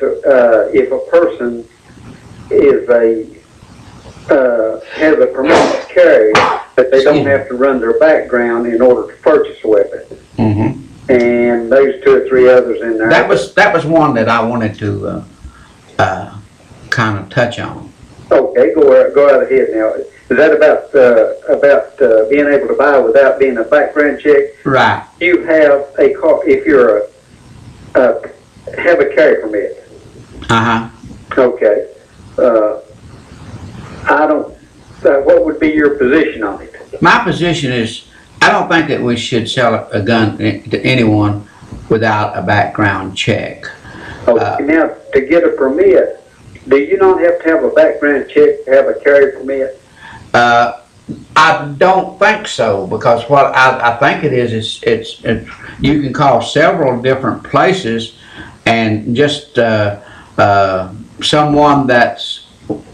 if a person is has a permit to carry, but they don't have to run their background in order to purchase a weapon. And there's 2 or 3 others in there. That was one that I wanted to kind of touch on. Okay, go right ahead now. Is that about being able to buy without being a background check? Right. You have a car if you're have a carry permit. Okay. I don't. What would be your position on it? My position is, I don't think that we should sell a gun to anyone without a background check. Okay. Now, to get a permit, do you not have to have a background check to have a carry permit? I don't think so, because what I think it is it's you can call several different places, and just someone that's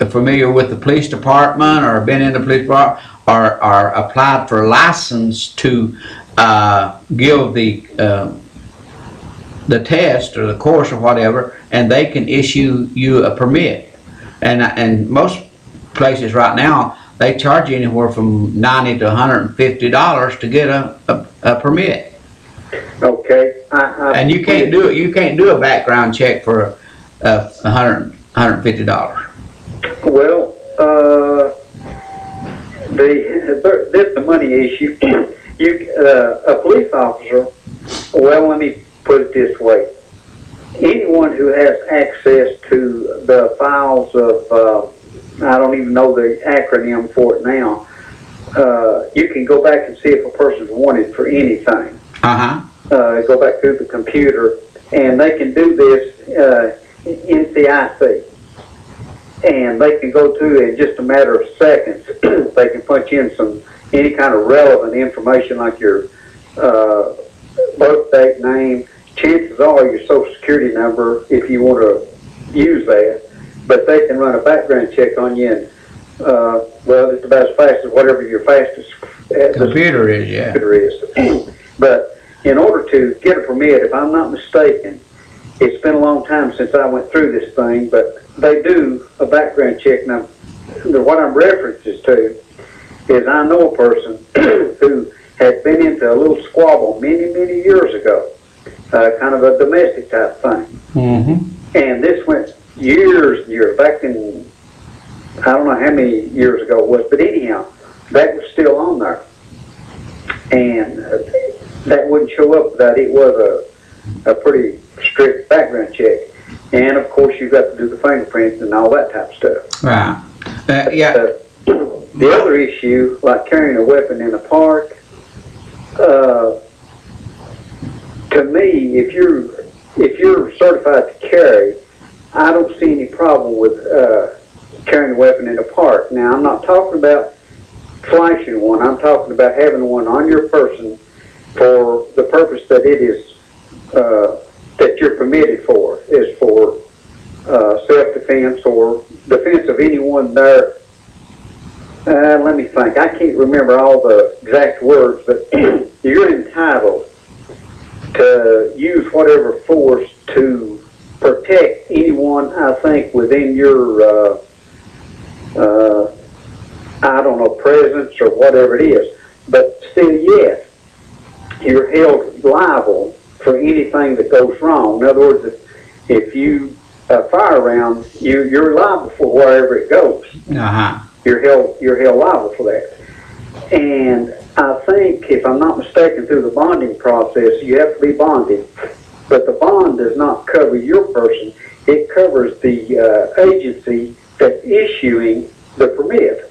familiar with the police department or been in the police department or applied for a license to give the test or the course or whatever, and they can issue you a permit. And most places right now, they charge you anywhere from $90 to $150 to get a permit. Okay. And you can't do it. You can't do a background check for $150. Well, this is a money issue. A police officer. Well, let me put it this way: anyone who has access to the files of I don't even know the acronym for it now. You can go back and see if a person's wanted for anything. Go back through the computer, and they can do this NCIC. And they can go to, in just a matter of seconds, they can punch in any kind of relevant information like your birth date, name. Chances are your social security number, if you want to use that. But they can run a background check on you, and well, it's about as fast as whatever your fastest computer is. Yeah. Computer is. But in order to get a permit, if I'm not mistaken, it's been a long time since I went through this thing, but they do a background check. Now, what I'm referencing to is I know a person who had been into a little squabble many, many years ago, kind of a domestic type thing. And this went years, back in, I don't know how many years ago it was, but anyhow, that was still on there. And that wouldn't show up without it was a pretty strict background check. And of course, you've got to do the fingerprints and all that type of stuff. Right. Yeah. The other issue, like carrying a weapon in a park, to me, if you're certified to carry, I don't see any problem with carrying a weapon in a park. Now, I'm not talking about flashing one. I'm talking about having one on your person for the purpose that it is that you're permitted for is for self-defense or defense of anyone there. Let me think. I can't remember all the exact words, but you're entitled to use whatever force to protect anyone, I think, within your, I don't know, presence or whatever it is. But still, yes, you're held liable for anything that goes wrong. In other words, if you fire around, you're liable for wherever it goes. Uh-huh. You're held liable for that. And I think, if I'm not mistaken, through the bonding process, you have to be bonded. But the bond does not cover your person. It covers the agency that's issuing the permit.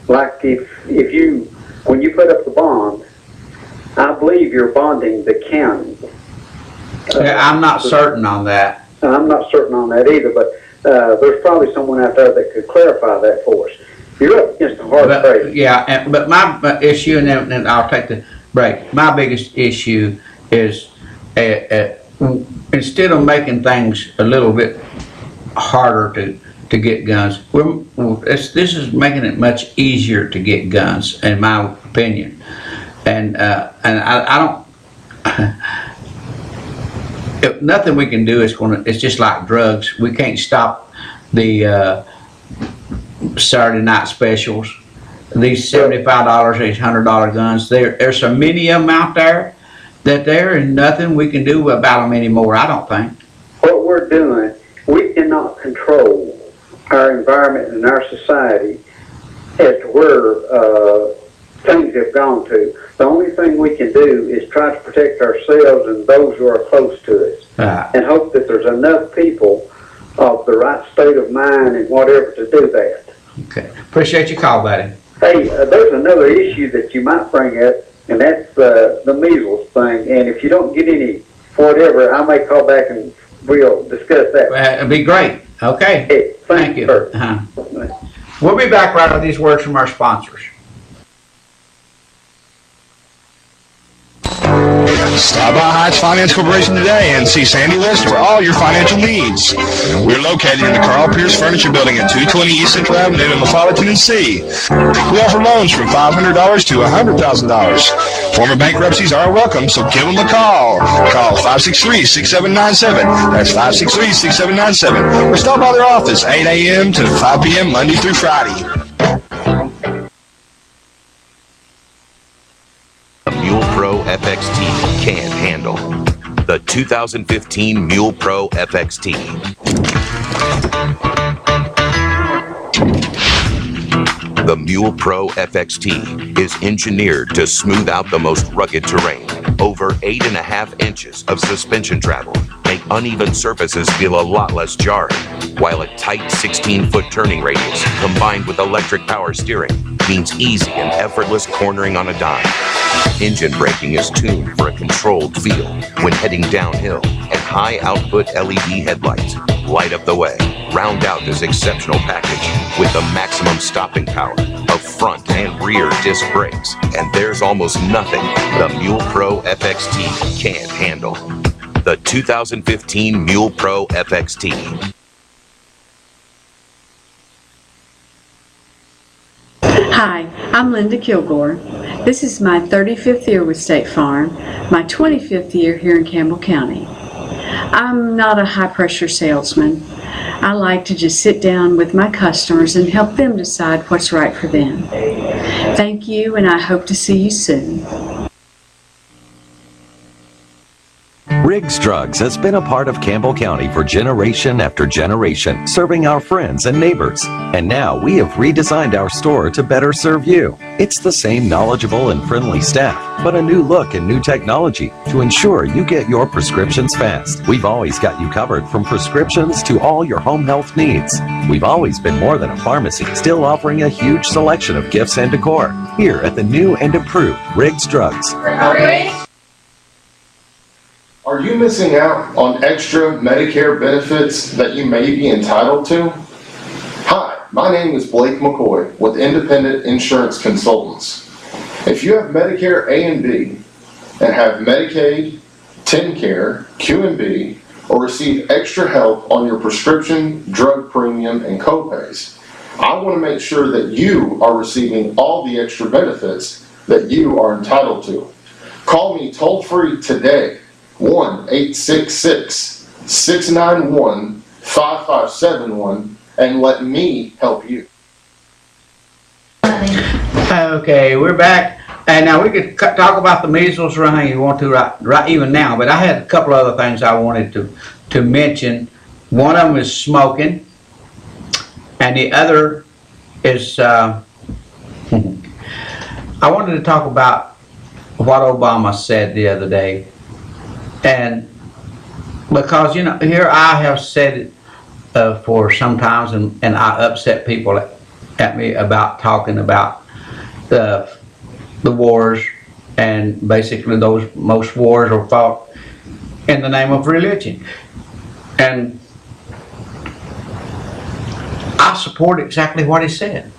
Like when you put up the bond, I believe you're bonding the county. I'm not certain on that. I'm not certain on that either, but there's probably someone out there that could clarify that for us. You're up against a hard trade. Yeah, but my issue, and then I'll take the break. My biggest issue is instead of making things a little bit harder to get guns, this is making it much easier to get guns, in my opinion. And I don't. Nothing we can do it's just like drugs. We can't stop the Saturday night specials. These $75, these $100 guns. There's so many of them out there that there is nothing we can do about them anymore, I don't think. What we're doing, we cannot control our environment and our society as to where things have gone to. The only thing we can do is try to protect ourselves and those who are close to us, and hope that there's enough people of the right state of mind and whatever to do that. Okay. Appreciate your call, buddy. Hey, there's another issue that you might bring up, and that's the measles thing. And if you don't get any whatever, I may call back and we'll discuss that. It'd be great. Okay. Hey, Thank you. We'll be back right after these words from our sponsors. Stop by Heights Finance Corporation today and see Sandy List for all your financial needs. We're located in the Carl Pierce Furniture Building at 220 East Central Avenue in Eufaula, Tennessee. We offer loans from $500 to $100,000. Former bankruptcies are welcome, so give them a call. Call 563-6797. That's 563-6797. Or stop by their office 8 a.m. to 5 p.m. Monday through Friday. Mule Pro FXT can't handle. The 2015 Mule Pro FXT. The Mule Pro FXT is engineered to smooth out the most rugged terrain. Over 8.5 inches of suspension travel make uneven surfaces feel a lot less jarring, while a tight 16-foot turning radius combined with electric power steering means easy and effortless cornering on a dime. Engine braking is tuned for a controlled feel when heading downhill, and high-output LED headlights light up the way. Round out this exceptional package with the maximum stopping power of front and rear disc brakes, and there's almost nothing the Mule Pro FXT can't handle. The 2015 Mule Pro FXT. Hi, I'm Linda Kilgore. This is my 35th year with State Farm, my 25th year here in Campbell County. I'm not a high-pressure salesman. I like to just sit down with my customers and help them decide what's right for them. Thank you, and I hope to see you soon. Riggs Drugs has been a part of Campbell County for generation after generation, serving our friends and neighbors. And now we have redesigned our store to better serve you. It's the same knowledgeable and friendly staff, but a new look and new technology to ensure you get your prescriptions fast. We've always got you covered from prescriptions to all your home health needs. We've always been more than a pharmacy, still offering a huge selection of gifts and decor here at the new and improved Riggs Drugs. Are you missing out on extra Medicare benefits that you may be entitled to? Hi, my name is Blake McCoy with Independent Insurance Consultants. If you have Medicare A and B and have Medicaid, TennCare, QMB, or receive extra help on your prescription, drug premium, and copays. I want to make sure that you are receiving all the extra benefits that you are entitled to. Call me toll-free today, 1-866-691-5571, and let me help you. Okay, we're back. And now we could talk about the measles or anything you want to right even now, but I had a couple other things I wanted to mention. One of them is smoking, and the other is I wanted to talk about what Obama said the other day. And because, you know, here I have said it for some times, and I upset people at me about talking about the wars, and basically most wars are fought in the name of religion. And I support exactly what he said.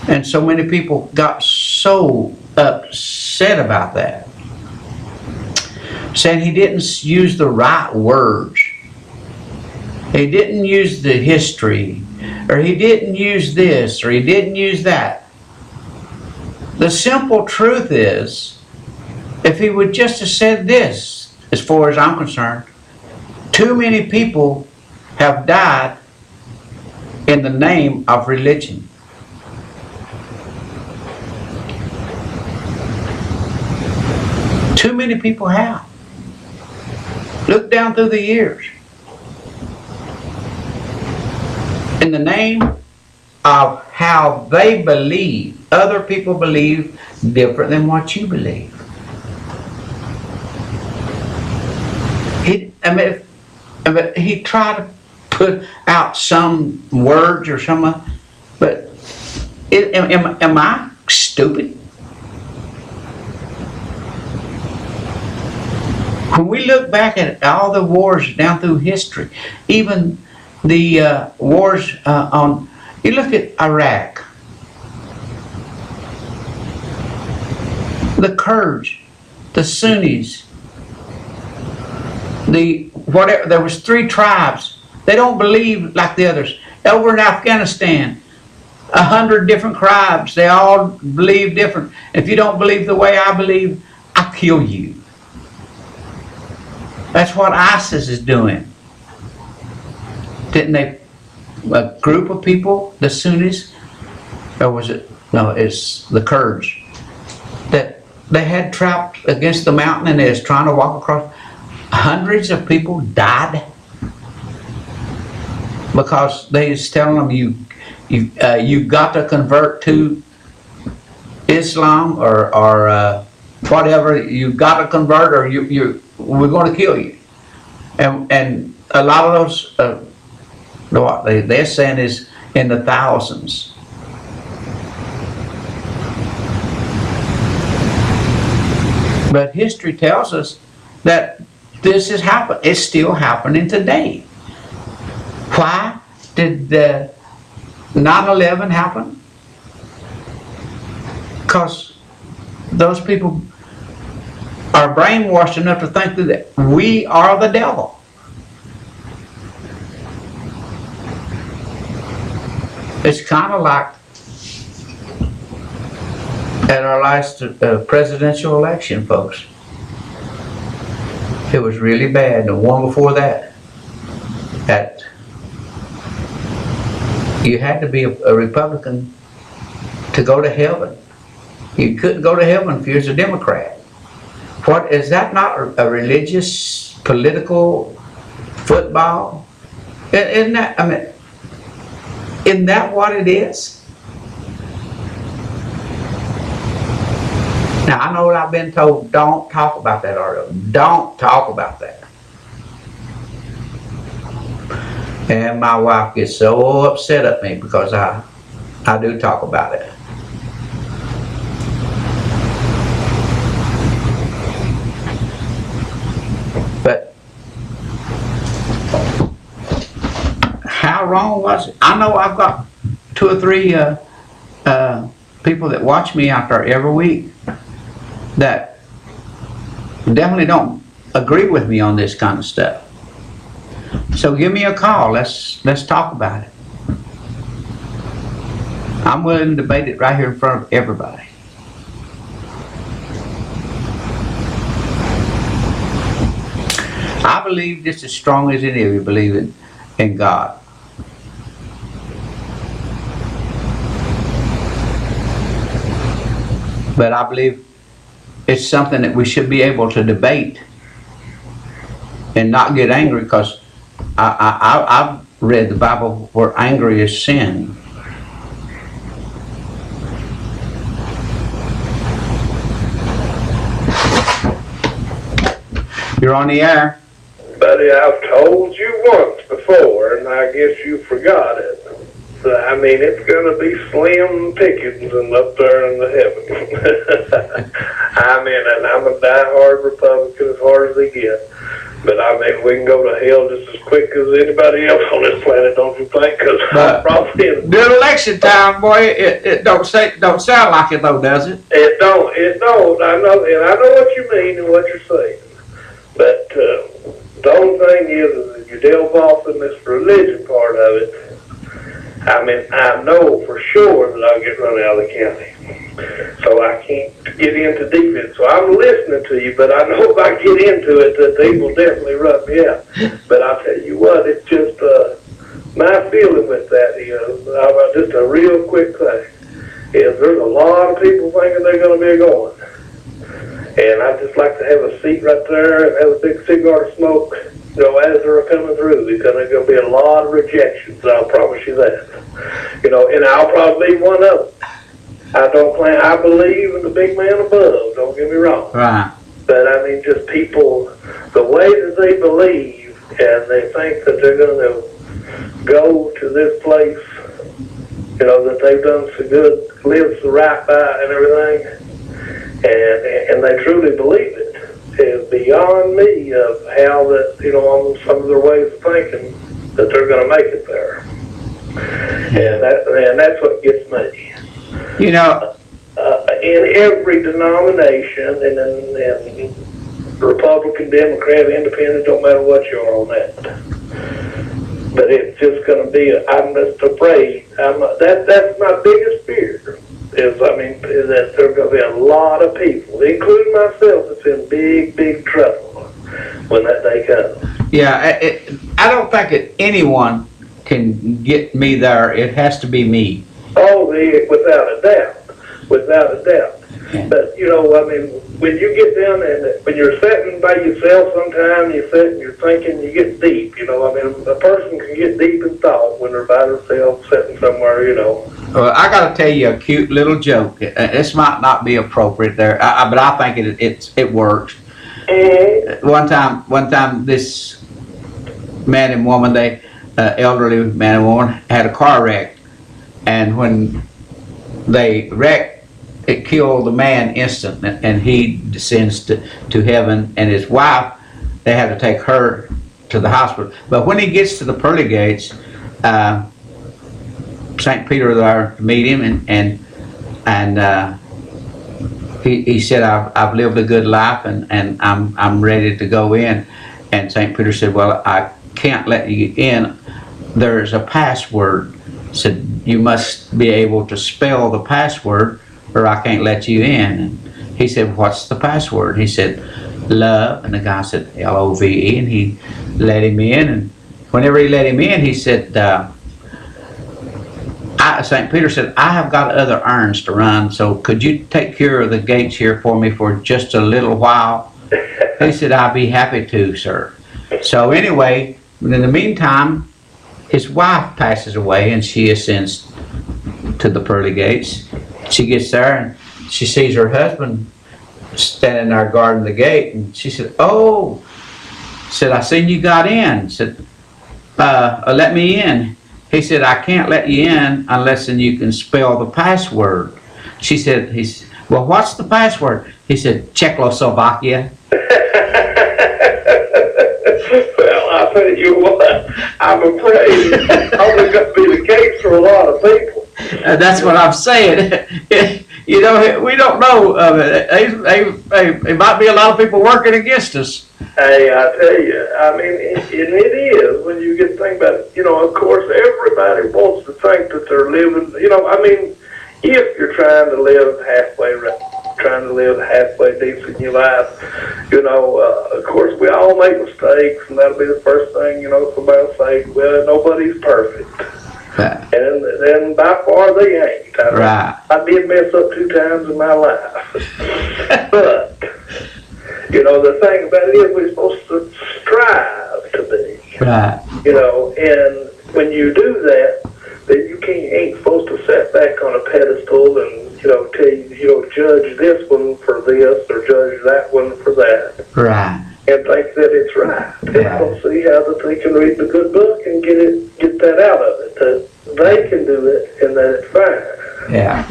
And so many people got so upset about that, saying he didn't use the right words. He didn't use the history, or he didn't use this, or he didn't use that. The simple truth is, if he would just have said this, as far as I'm concerned, too many people have died in the name of religion. Too many people have. Look down through the years. In the name of how they believe, other people believe different than what you believe. He tried to put out some words or some, but am I stupid? When we look back at all the wars down through history, even the wars you look at Iraq, the Kurds, the Sunnis, there was 3 tribes. They don't believe like the others. Over in Afghanistan, 100 different tribes. They all believe different. If you don't believe the way I believe, I'll kill you. That's what ISIS is doing. Didn't they? A group of people, the Sunnis, or was it? No, it's the Kurds, that they had trapped against the mountain, and they was trying to walk across. Hundreds of people died because they was telling them you got to convert to Islam or whatever. You got to convert, or we're going to kill you. And a lot of those. What they're saying is in the thousands. But history tells us that this has happened. It's still happening today. Why did 9/11 happen? Because those people are brainwashed enough to think that we are the devil. It's kind of like at our last presidential election, folks. It was really bad. The one before that, you had to be a Republican to go to heaven. You couldn't go to heaven if you was a Democrat. What is that? Not a religious, political football? Isn't that? I mean, isn't that what it is? Now, I know I've been told, don't talk about that, Ariel. Don't talk about that. And my wife gets so upset at me because I do talk about it. But how wrong was it? I know I've got 2 or 3 people that watch me out there every week that definitely don't agree with me on this kind of stuff. So give me a call. Let's talk about it. I'm willing to debate it right here in front of everybody. I believe just as strong as any of you believe in God. But I believe it's something that we should be able to debate and not get angry, because I've read the Bible where angry is sin. You're on the air. Buddy, I've told you once before, and I guess you forgot it. I mean, it's going to be slim pickings up there in the heavens. I mean, and I'm a diehard Republican as hard as they get. But I mean, we can go to hell just as quick as anybody else on this planet, don't you think? Because I'm probably in. The election time, boy, it don't sound like it though, does it? It don't. I know, and I know what you mean and what you're saying. But the only thing is if you delve off in this religion part of it, I mean, I know for sure that I'll get run out of the county. So I can't get into defense. So I'm listening to you, but I know if I get into it that they will definitely run me out. But I'll tell you what, it's just my feeling with that is, just a real quick thing, is there's a lot of people thinking they're going to be going. And I'd just like to have a seat right there and have a big cigar to smoke, as they're coming through, because there's going to be a lot of rejections, I'll promise you that. And I'll probably be one of them. I believe in the big man above, don't get me wrong. Right. But I mean, just people, the way that they believe, and they think that they're going to go to this place, that they've done so good, lived so right by and everything, and they truly believe it, is beyond me of how that, on some of their ways of thinking, that they're going to make it there. And that's what gets me. In every denomination, and in Republican, Democrat, Independent, don't matter what you are on that. But it's just going to be, I'm just afraid, that's my biggest fear. Is that there are going to be a lot of people, including myself, that's in big, big trouble when that day comes. Yeah, I don't think that anyone can get me there. It has to be me. Oh, without a doubt. Yeah. But when you get down and when you're sitting by yourself, sometimes you sit and you're thinking, you get deep. A person can get deep in thought when they're by themselves, sitting somewhere. Well, I got to tell you a cute little joke. This might not be appropriate there, but I think it works. Mm-hmm. One time, this man and woman, elderly man and woman, had a car wreck, and when they wrecked, it killed the man instantly, and he descends to heaven, and his wife, they had to take her to the hospital. But when he gets to the pearly gates, St. Peter there to meet him, and he said, I've lived a good life, and I'm ready to go in. And St. Peter said, well, I can't let you in. There's a password. Said, you must be able to spell the password, or I can't let you in. And he said, what's the password? He said, love. And the guy said, L-O-V-E. And he let him in. And whenever he let him in, he said, St. Peter said, I have got other errands to run, so could you take care of the gates here for me for just a little while? He said, I'll be happy to, sir. So anyway, in the meantime, his wife passes away, and she ascends to the pearly gates. She gets there, and she sees her husband standing there guarding the gate, and she said, oh, said, I seen you got in. Said, let me in. He said, I can't let you in unless you can spell the password. She said, well, what's the password? He said, Czechoslovakia. Well, I'll tell you what, I'm afraid it's only going to be the case for a lot of people. That's what I'm saying. We don't know of it. It might be a lot of people working against us. Hey, I tell you, I mean, it is when you get to think about it. You know, of course, everybody wants to think that they're living. You know, I mean, if you're trying to live halfway decent in your life, you know, of course, we all make mistakes, and that'll be the first thing, you know, somebody will say, well, nobody's perfect. Right. And then by far they ain't. I did mess up 2 times in my life. But, you know, the thing about it is we're supposed to strive to be. Right. You know, and when you do that, then you ain't supposed to sit back on a pedestal and, you know, tell you, judge this one for this or judge that one for that. Right. And think that it's right. They don't see how that they can read the good book and get that out of it. That they can do it and that it's fine. Yeah.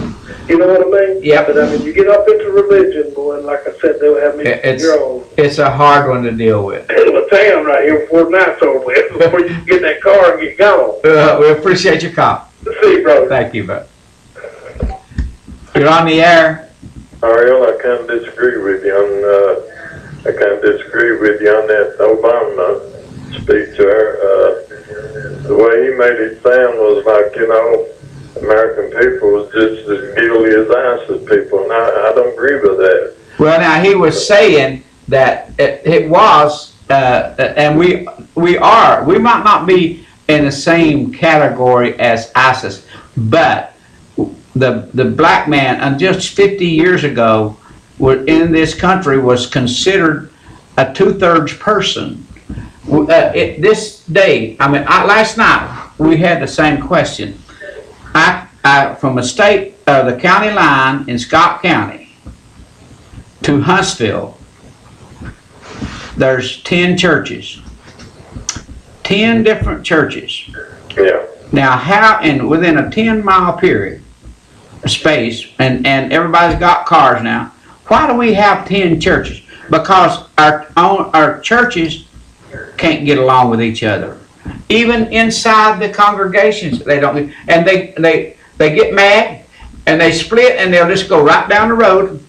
You know what I mean? Yep. But I mean, you get up into religion, boy, and like I said, they'll have me your own. It's a hard one to deal with. Hell of a town right here before the night's over with, before you can get in that car and get gone. We appreciate your call. See you, brother. Thank you, bud. You're on the air. Ariel, I kind of disagree with you on that Obama speech there. The way he made it sound was like, you know, American people was just as guilty as ISIS people, and I don't agree with that. Well, now he was saying that it was, and we might not be in the same category as ISIS, but the black man, just 50 years ago, in this country was considered a 2/3 person. This day, I mean, last night we had the same question. From the county line in Scott County to Huntsville, there's 10 churches. 10 different churches. Yeah. Now, within a 10-mile period space, and everybody's got cars now, why do we have 10 churches? Because our churches can't get along with each other. Even inside the congregations, they don't. And they get mad, and they split, and they'll just go right down the road,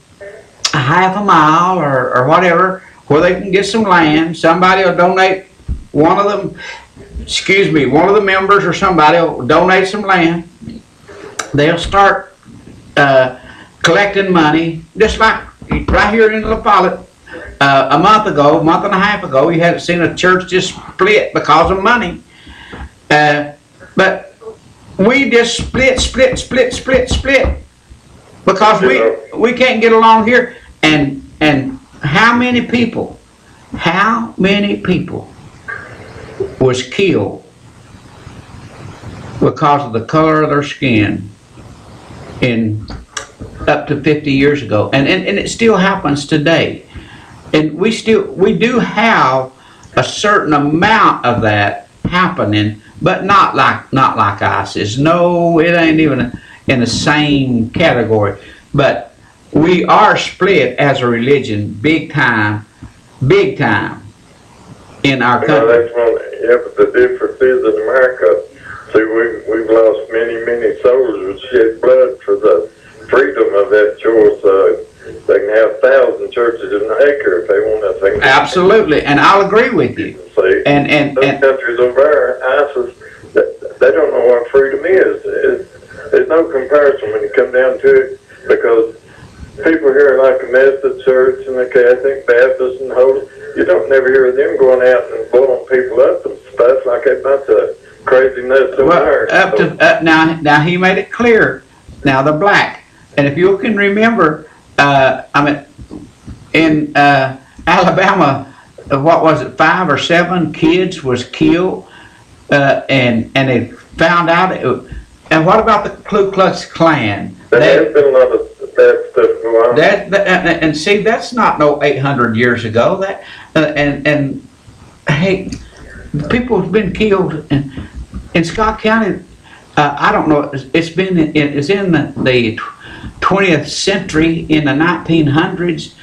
a half a mile or whatever, where they can get some land. Somebody will donate. One of the members or somebody will donate some land. They'll start collecting money, just like right here in La Follette. A month and a half ago, you hadn't seen a church just split because of money. But we just split because we can't get along here. And how many people was killed because of the color of their skin up to 50 years ago, and it still happens today. And we do have a certain amount of that happening, but not like ISIS. No, it ain't even in the same category. But we are split as a religion, big time in our country. But the difference is in America, see, we've lost many souls who shed blood for the freedom of that choice. They can have 1,000 churches in an acre if they want that thing. Absolutely, and I'll agree with you. See, and countries over there, ISIS, they don't know what freedom is. There's no comparison when you come down to it, because people here like the Methodist Church and the Catholic, Baptist, and Holy, you don't never hear them going out and blowing people up and stuff like that. That's a craziness over there. Now he made it clear. Now they're black, and if you can remember. In Alabama, what was it? 5 or 7 kids was killed, and they found out. And what about the Ku Klux Klan? There's been a lot of bad stuff going on. And see, that's not no 800 years ago. And hey, people have been killed in Scott County. I don't know. It's in the 20th century, in the 1900s,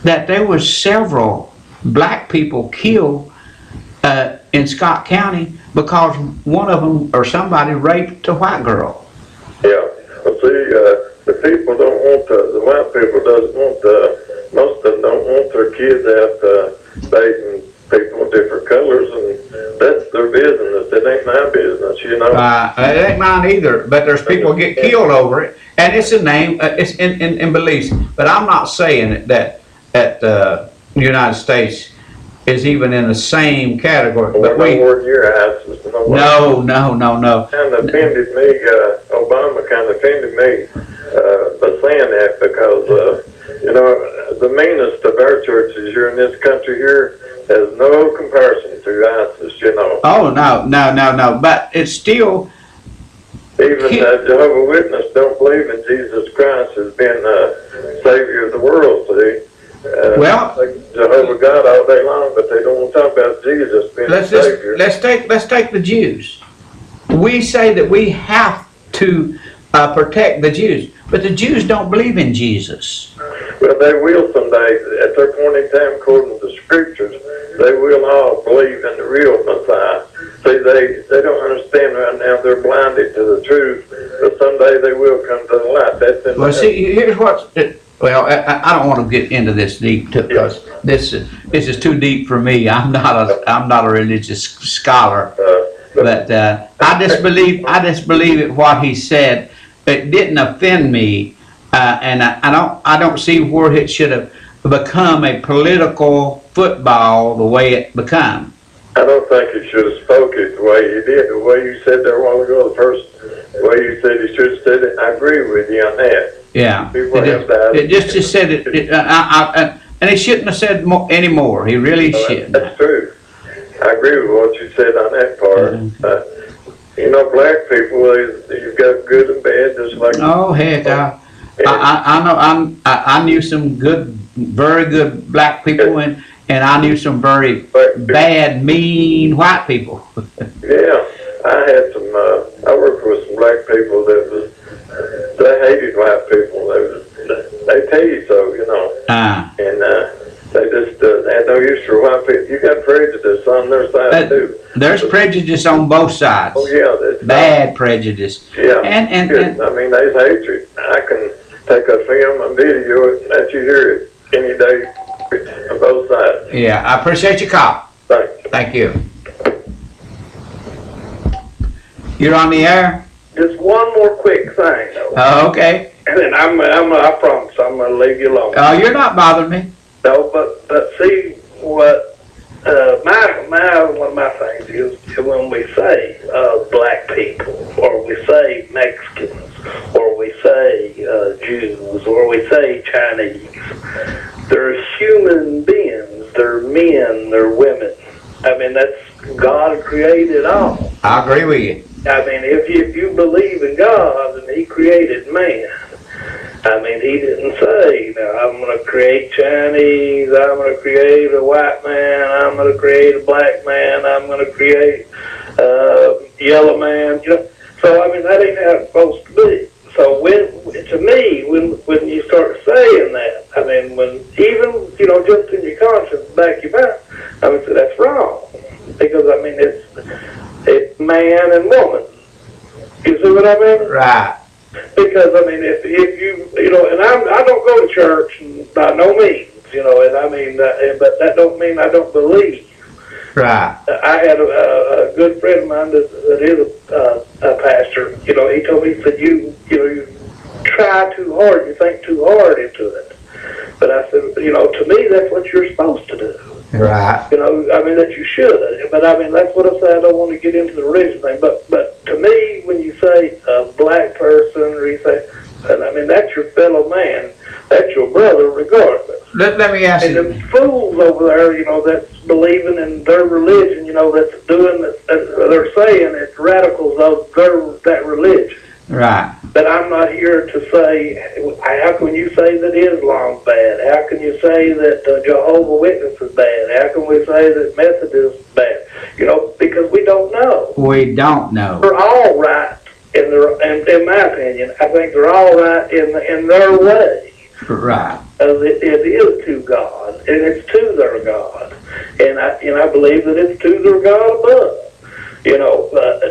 that there was several black people killed in Scott County because one of them or somebody raped a white girl. Yeah, well, see, the white people doesn't want most of them don't want their kids out dating people of different colors, and that's their business. It ain't my business, you know. It ain't mine either, but there's people get killed over it, and it's a name, it's in beliefs. But I'm not saying that the United States is even in the same category. We're But we, nowhere near ISIS. no. Kind of offended me, Obama kind of offended me by saying that because, you know, the meanest of our churches here in this country here has no comparison to ISIS, you know. Oh, no. But it's still, Even Jehovah's Witness don't believe in Jesus Christ as being the Savior of the world, see. Well, Jehovah God all day long, but they don't want to talk about Jesus being the Savior. let's take the Jews. We say that we have to protect the Jews, but the Jews don't believe in Jesus. Well, they will someday. At their point in time, according to the scriptures, they will all believe in the real Messiah. See, they don't understand right now. They're blinded to the truth, but someday they will come to the light. That's in Well, see, here's what's... Well, I don't want to get into this deep because this is too deep for me. I'm not a religious scholar, but I just believe it what he said. It didn't offend me, and I don't see where it should have become a political football the way it became. I don't think you should have spoke it the way you did. The way you said there a while ago, the first way you said you should have said it, I agree with you on that. Yeah, It just said it, and he shouldn't have said any more. He really shouldn't. That's true. I agree with what you said on that part. You know, black people, you've got good and bad, just like. Oh heck, I knew some very good black people, and I knew some very bad, mean white people. Yeah, I had some. I worked with some black people they hated white people. They tell you so, you know. And they just had no use for white people. You got prejudice on their side too. There's prejudice on both sides. Oh yeah, bad prejudice. Yeah, and I mean, there's hatred. I can take a film and video it and let you hear it any day on both sides. Yeah, I appreciate your call. Thank you. You're on the air? Just one more quick thing, though. Oh, okay. And then I promise I'm going to leave you alone. Oh, you're not bothering me. No, but see what one of my things is when we say black people, or we say Mexicans, or we say Jews, or we say Chinese, they're human beings. They're men. They're women. I mean, that's God created all. I agree with you. I mean, if you believe in God and He created man, I mean, He didn't say, now, I'm going to create Chinese, I'm going to create a white man, I'm going to create a black man, I'm going to create a yellow man, you know. So, I mean, that ain't how it's supposed to be. So, to me, when you start saying that, I mean, when even, you know, just in your conscience, back your mind, I mean, so that's wrong. Because, I mean, it's man and woman. You see what I mean? Right. Because, I mean, if you know, and I don't go to church by no means, you know, and I mean, but that don't mean I don't believe. Right. I had a good friend of mine that is a pastor. You know, he told me, he said, you try too hard, you think too hard into it. But I said, you know, to me, that's what you're supposed to do. Right. You know, I mean, that you should. But I mean, that's what I say. I don't want to get into the religion thing. But to me, when you say a black person, or you say, and I mean, that's your fellow man. That's your brother, regardless. Let me ask you. And the fools over there, you know, that's believing in their religion, you know, that's doing, they're saying it's radicals of that religion. Right. But I'm not here to say, how can you say that Islam's bad? How can you say that Jehovah's Witness is bad? How can we say that Methodist is bad? You know, because we don't know. We don't know. They're all right in my opinion. I think they're all right in their way. Right. It is to God, and it's to their God, and I believe that it's to their God above. You know, but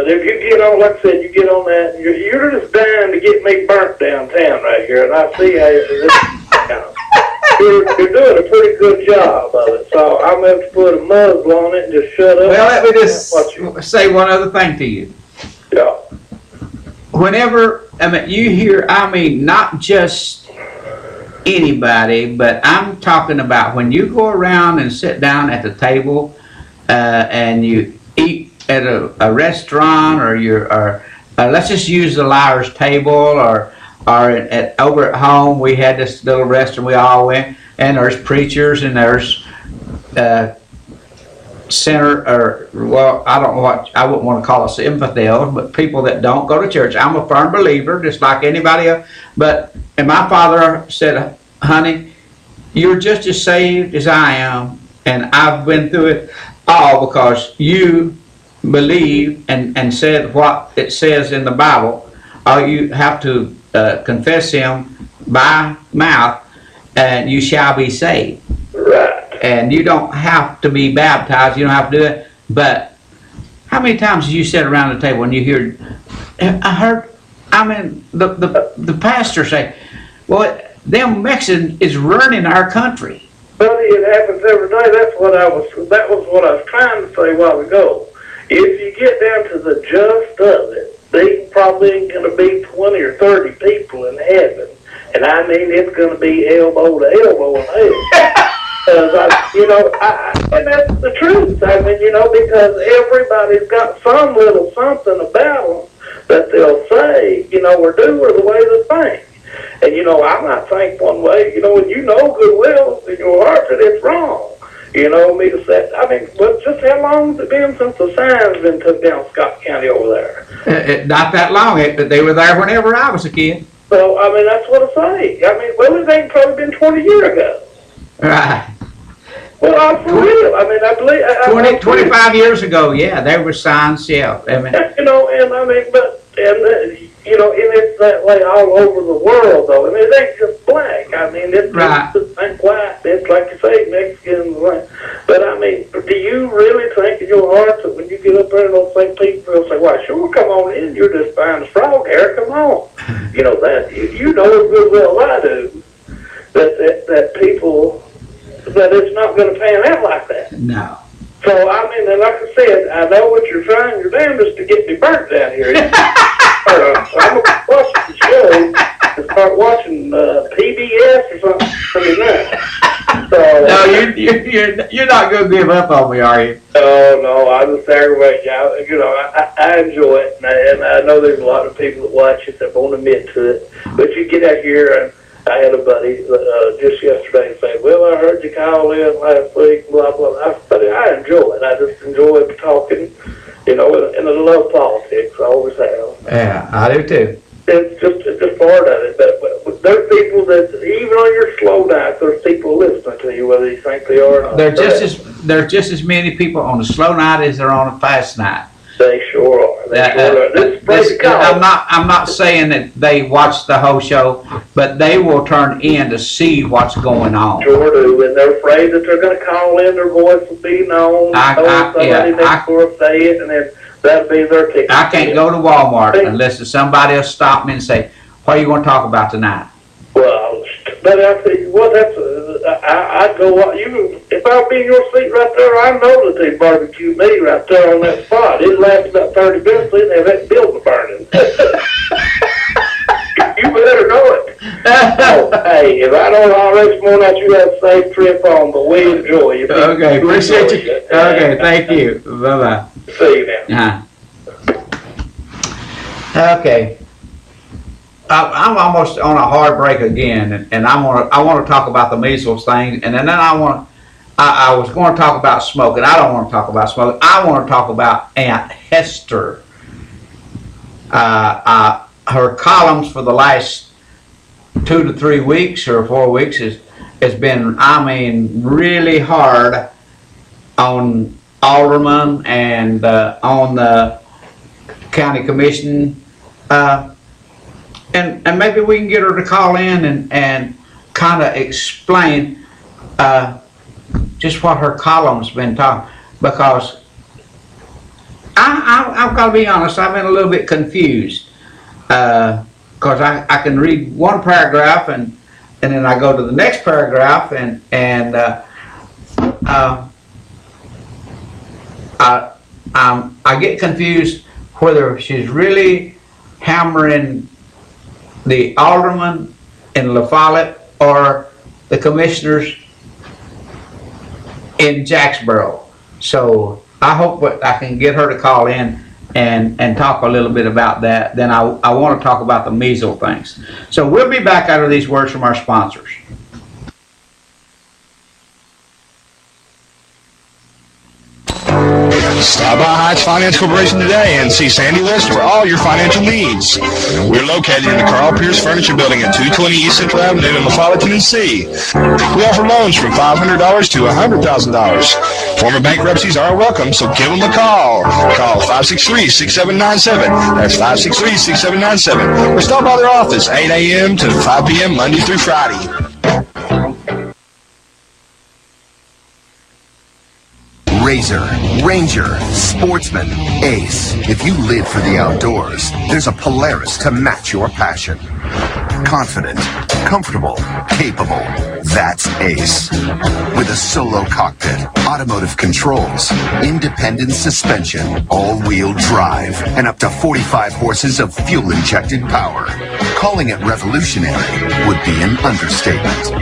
if you get on, like I said, you get on that, you're just dying to get me burnt downtown right here, and I see how it is. you're doing a pretty good job of it. So I'm going to have to put a muzzle on it and just shut up. Well, let me just What you- say one other thing to you. Yeah. Whenever, you hear, not just anybody, but I'm talking about when you go around and sit down at the table, and you eat at a restaurant, or let's just use the Liar's Table, or over at home, we had this little restaurant we all went, and there's preachers, and there's I don't know what, I wouldn't want to call us infidels, but people that don't go to church. I'm a firm believer, just like anybody else. And my father said, honey, you're just as saved as I am, and I've been through it all because you believe and said what it says in the Bible. You have to confess him by mouth, and you shall be saved. Right. And you don't have to be baptized. You don't have to do it. But how many times do you sit around the table and you hear, the pastor say, well, them Mexicans is running our country. Buddy, it happens every day. That was what I was trying to say a while ago. If you get down to the just of it, they probably ain't going to be 20 or 30 people in heaven. And I mean, it's going to be elbow to elbow in hell. And that's the truth. I mean, because everybody's got some little something about them that they'll say, or do, or the way they think. And, I might think one way, and goodwill in your heart that it's wrong. Me to say, but just how long has it been since the sign's been took down Scott County over there? Not that long, but they were there whenever I was a kid. So, that's what I say. Well, it ain't probably been 20 years ago. Right. Well, I'm for real. I believe... 25 years ago, yeah, there were signs, yeah. And it's that way all over the world, though. It ain't just black. It's right. Just ain't white. It's like you say, Mexican. But do you really think in your heart that when you get up there and those same people will say, "Why, sure, come on in. You're just fine as frog hair. Come on." That you know as good well as I do that people that it's not going to pan out like that. No. So, and like I said, I know what you're trying your damnedest to get me burnt down here. I'm going to watch the show and start watching PBS or something for me now. So, no, you're not going to give up on me, are you? No, I just aggravate you. I enjoy it, and I know there's a lot of people that watch it that won't admit to it. But you get out here, and I had a buddy just yesterday say, well, I heard you call in last week, blah, blah, blah. I enjoy it. I just enjoy talking, and I love politics. I always have. Yeah, I do too. It's just part of it. But there's people that, even on your slow night, there's people listening to you, whether you think they are or not. There's just as many people on a slow night as there are on a fast night. They sure are. I'm not saying that they watch the whole show, but they will turn in to see what's going on. Sure do, and they're afraid that they're going to call in, their voice will be known. Somebody next door say it, and then that'll be their ticket. I can't go to Walmart unless somebody will stop me and say, "What are you going to talk about tonight?" Well, but I tell you what, I'd go. If I'd be in your seat right there, I know that they barbecue me right there on that spot. It lasts about 30 minutes, then they have that building burning. You better know it. Hey, if I don't already more than you have a safe trip on, but we enjoy you. Okay, appreciate you. Okay, thank you. Bye-bye. See you now. Okay. I'm almost on a hard break again, and I want to talk about the measles thing, and then I was going to talk about smoking. I don't want to talk about smoking. I want to talk about Aunt Hester. Her columns for the last 2 to 3 weeks or 4 weeks has been, really hard on aldermen and on the county commission. And maybe we can get her to call in and kind of explain just what her column's been talking, because I've got to be honest, I've been a little bit confused, because I can read one paragraph and and then I go to the next paragraph, and I get confused whether she's really hammering the alderman in La Follette or the commissioners in Jacksboro. So I hope that I can get her to call in and talk a little bit about that. Then I want to talk about the measles things. So we'll be back after these words from our sponsors. Stop by Heights Finance Corporation today and see Sandy List for all your financial needs. We're located in the Carl Pierce Furniture Building at 220 East Central Avenue in Eufaula, Tennessee. We offer loans from $500 to $100,000. Former bankruptcies are welcome, so give them a call. Call 563-6797. That's 563-6797. Or stop by their office 8 a.m. to 5 p.m. Monday through Friday. Razor, Ranger, Sportsman, Ace. If you live for the outdoors, there's a Polaris to match your passion. Confident, comfortable, capable. That's Ace. With a solo cockpit, automotive controls, independent suspension, all-wheel drive, and up to 45 horses of fuel-injected power. Calling it revolutionary would be an understatement.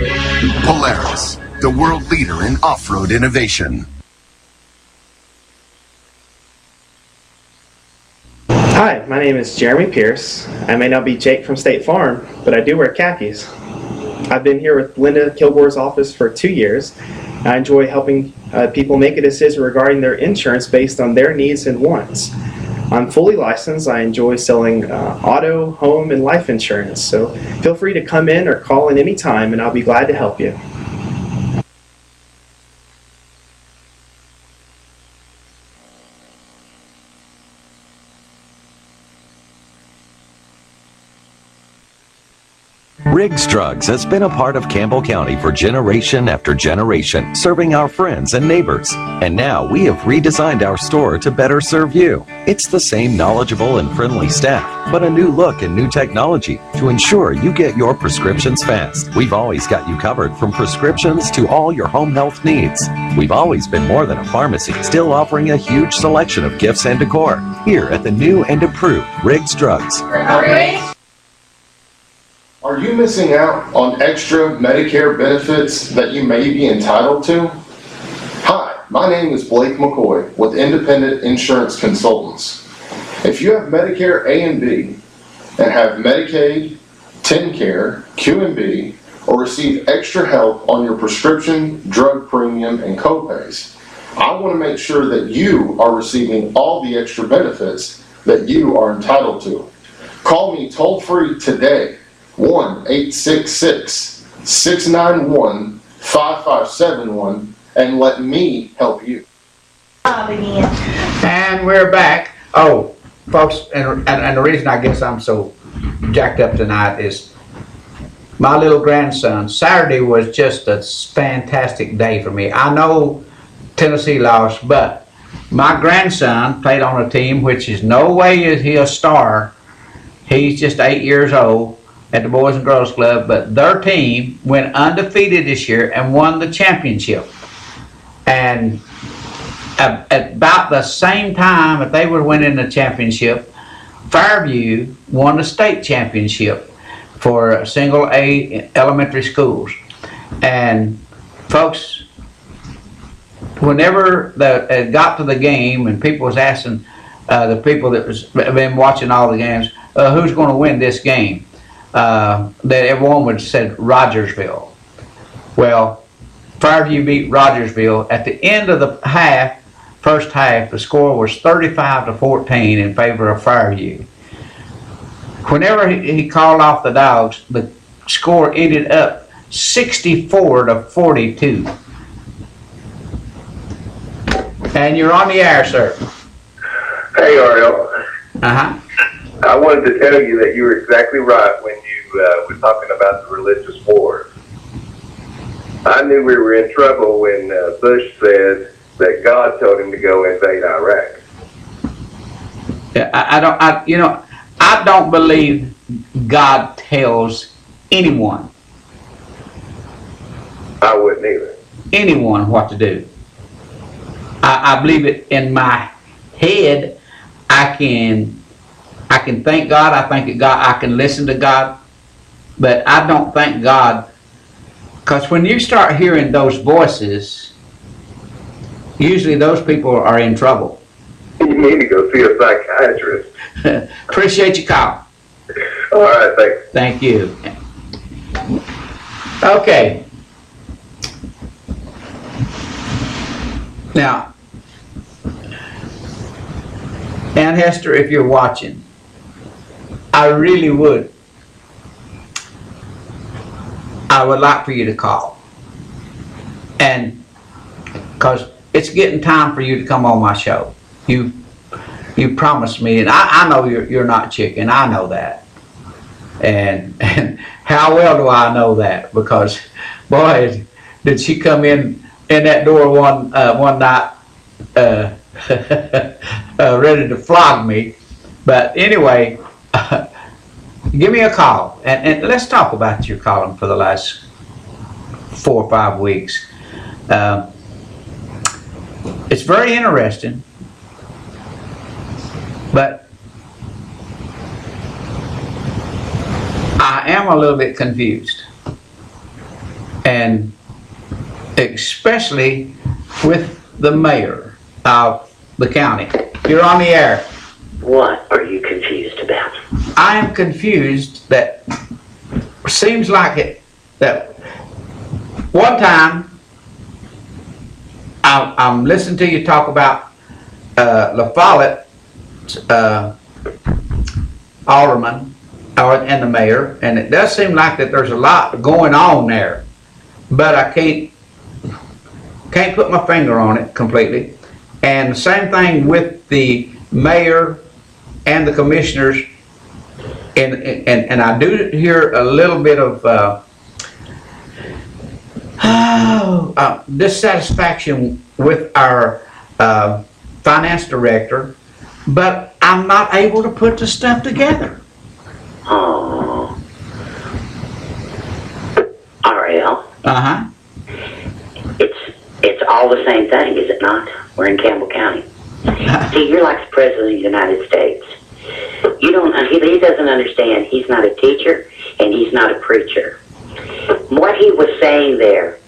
Polaris, the world leader in off-road innovation. Hi, my name is Jeremy Pierce. I may not be Jake from State Farm, but I do wear khakis. I've been here with Linda Kilgore's office for 2 years. I enjoy helping people make a decision regarding their insurance based on their needs and wants. I'm fully licensed. I enjoy selling auto, home, and life insurance. So feel free to come in or call in any time, and I'll be glad to help you. Riggs Drugs has been a part of Campbell County for generation after generation, serving our friends and neighbors. And now we have redesigned our store to better serve you. It's the same knowledgeable and friendly staff, but a new look and new technology to ensure you get your prescriptions fast. We've always got you covered from prescriptions to all your home health needs. We've always been more than a pharmacy, still offering a huge selection of gifts and decor here at the new and improved Riggs Drugs. Are you missing out on extra Medicare benefits that you may be entitled to? Hi, my name is Blake McCoy with Independent Insurance Consultants. If you have Medicare A and B and have Medicaid, TennCare, QMB, or receive extra help on your prescription, drug premium, and copays, I want to make sure that you are receiving all the extra benefits that you are entitled to. Call me toll-free today, 1-866-691-5571, and let me help you. And we're back. Oh, folks, and the reason I guess I'm so jacked up tonight is my little grandson. Saturday was just a fantastic day for me. I know Tennessee lost, but my grandson played on a team which is no way is he a star. He's just 8 years old at the Boys and Girls Club, but their team went undefeated this year and won the championship. And at about the same time that they were winning the championship, Fairview won the state championship for single A elementary schools. And folks, whenever it got to the game and people was asking the people that was been watching all the games, who's going to win this game? That everyone would have said Rogersville. Well, Fairview beat Rogersville. At the end of the first half, the score was 35-14 in favor of Fairview. Whenever he called off the dogs, the score ended up 64-42. And you're on the air, sir. Hey, Ariel. Uh-huh. I wanted to tell you that you were exactly right when you were talking about the religious wars. I knew we were in trouble when Bush said that God told him to go invade Iraq. Yeah, I don't believe God tells anyone I wouldn't either. anyone what to do. I believe it in my head. I can thank God. I think that God. I can listen to God, but I don't thank God, because when you start hearing those voices, usually those people are in trouble. You need to go see a psychiatrist. Appreciate your call. All right, thanks. Thank you. Okay. Now, Ann Hester, if you're watching, I would like for you to call. And because it's getting time for you to come on my show. You promised me, and I know you're not chicken. I know that. And how well do I know that? Because, boy, did she come in that door one night ready to flog me. But anyway, give me a call, and let's talk about your column for the last 4 or 5 weeks. It's very interesting, but I am a little bit confused, and especially with the mayor of the county. You're on the air. What are you confused about? I am confused that seems like it that one time I'm listening to you talk about La Follette, alderman, and the mayor, and it does seem like that there's a lot going on there, but I can't put my finger on it completely. And the same thing with the mayor and the commissioners, and I do hear a little bit of dissatisfaction with our finance director, but I'm not able to put the stuff together. Oh. Ariel. Uh-huh. It's all the same thing, is it not? We're in Campbell County. See, you're like the President of the United States. He doesn't understand. He's not a teacher and he's not a preacher. What he was saying there,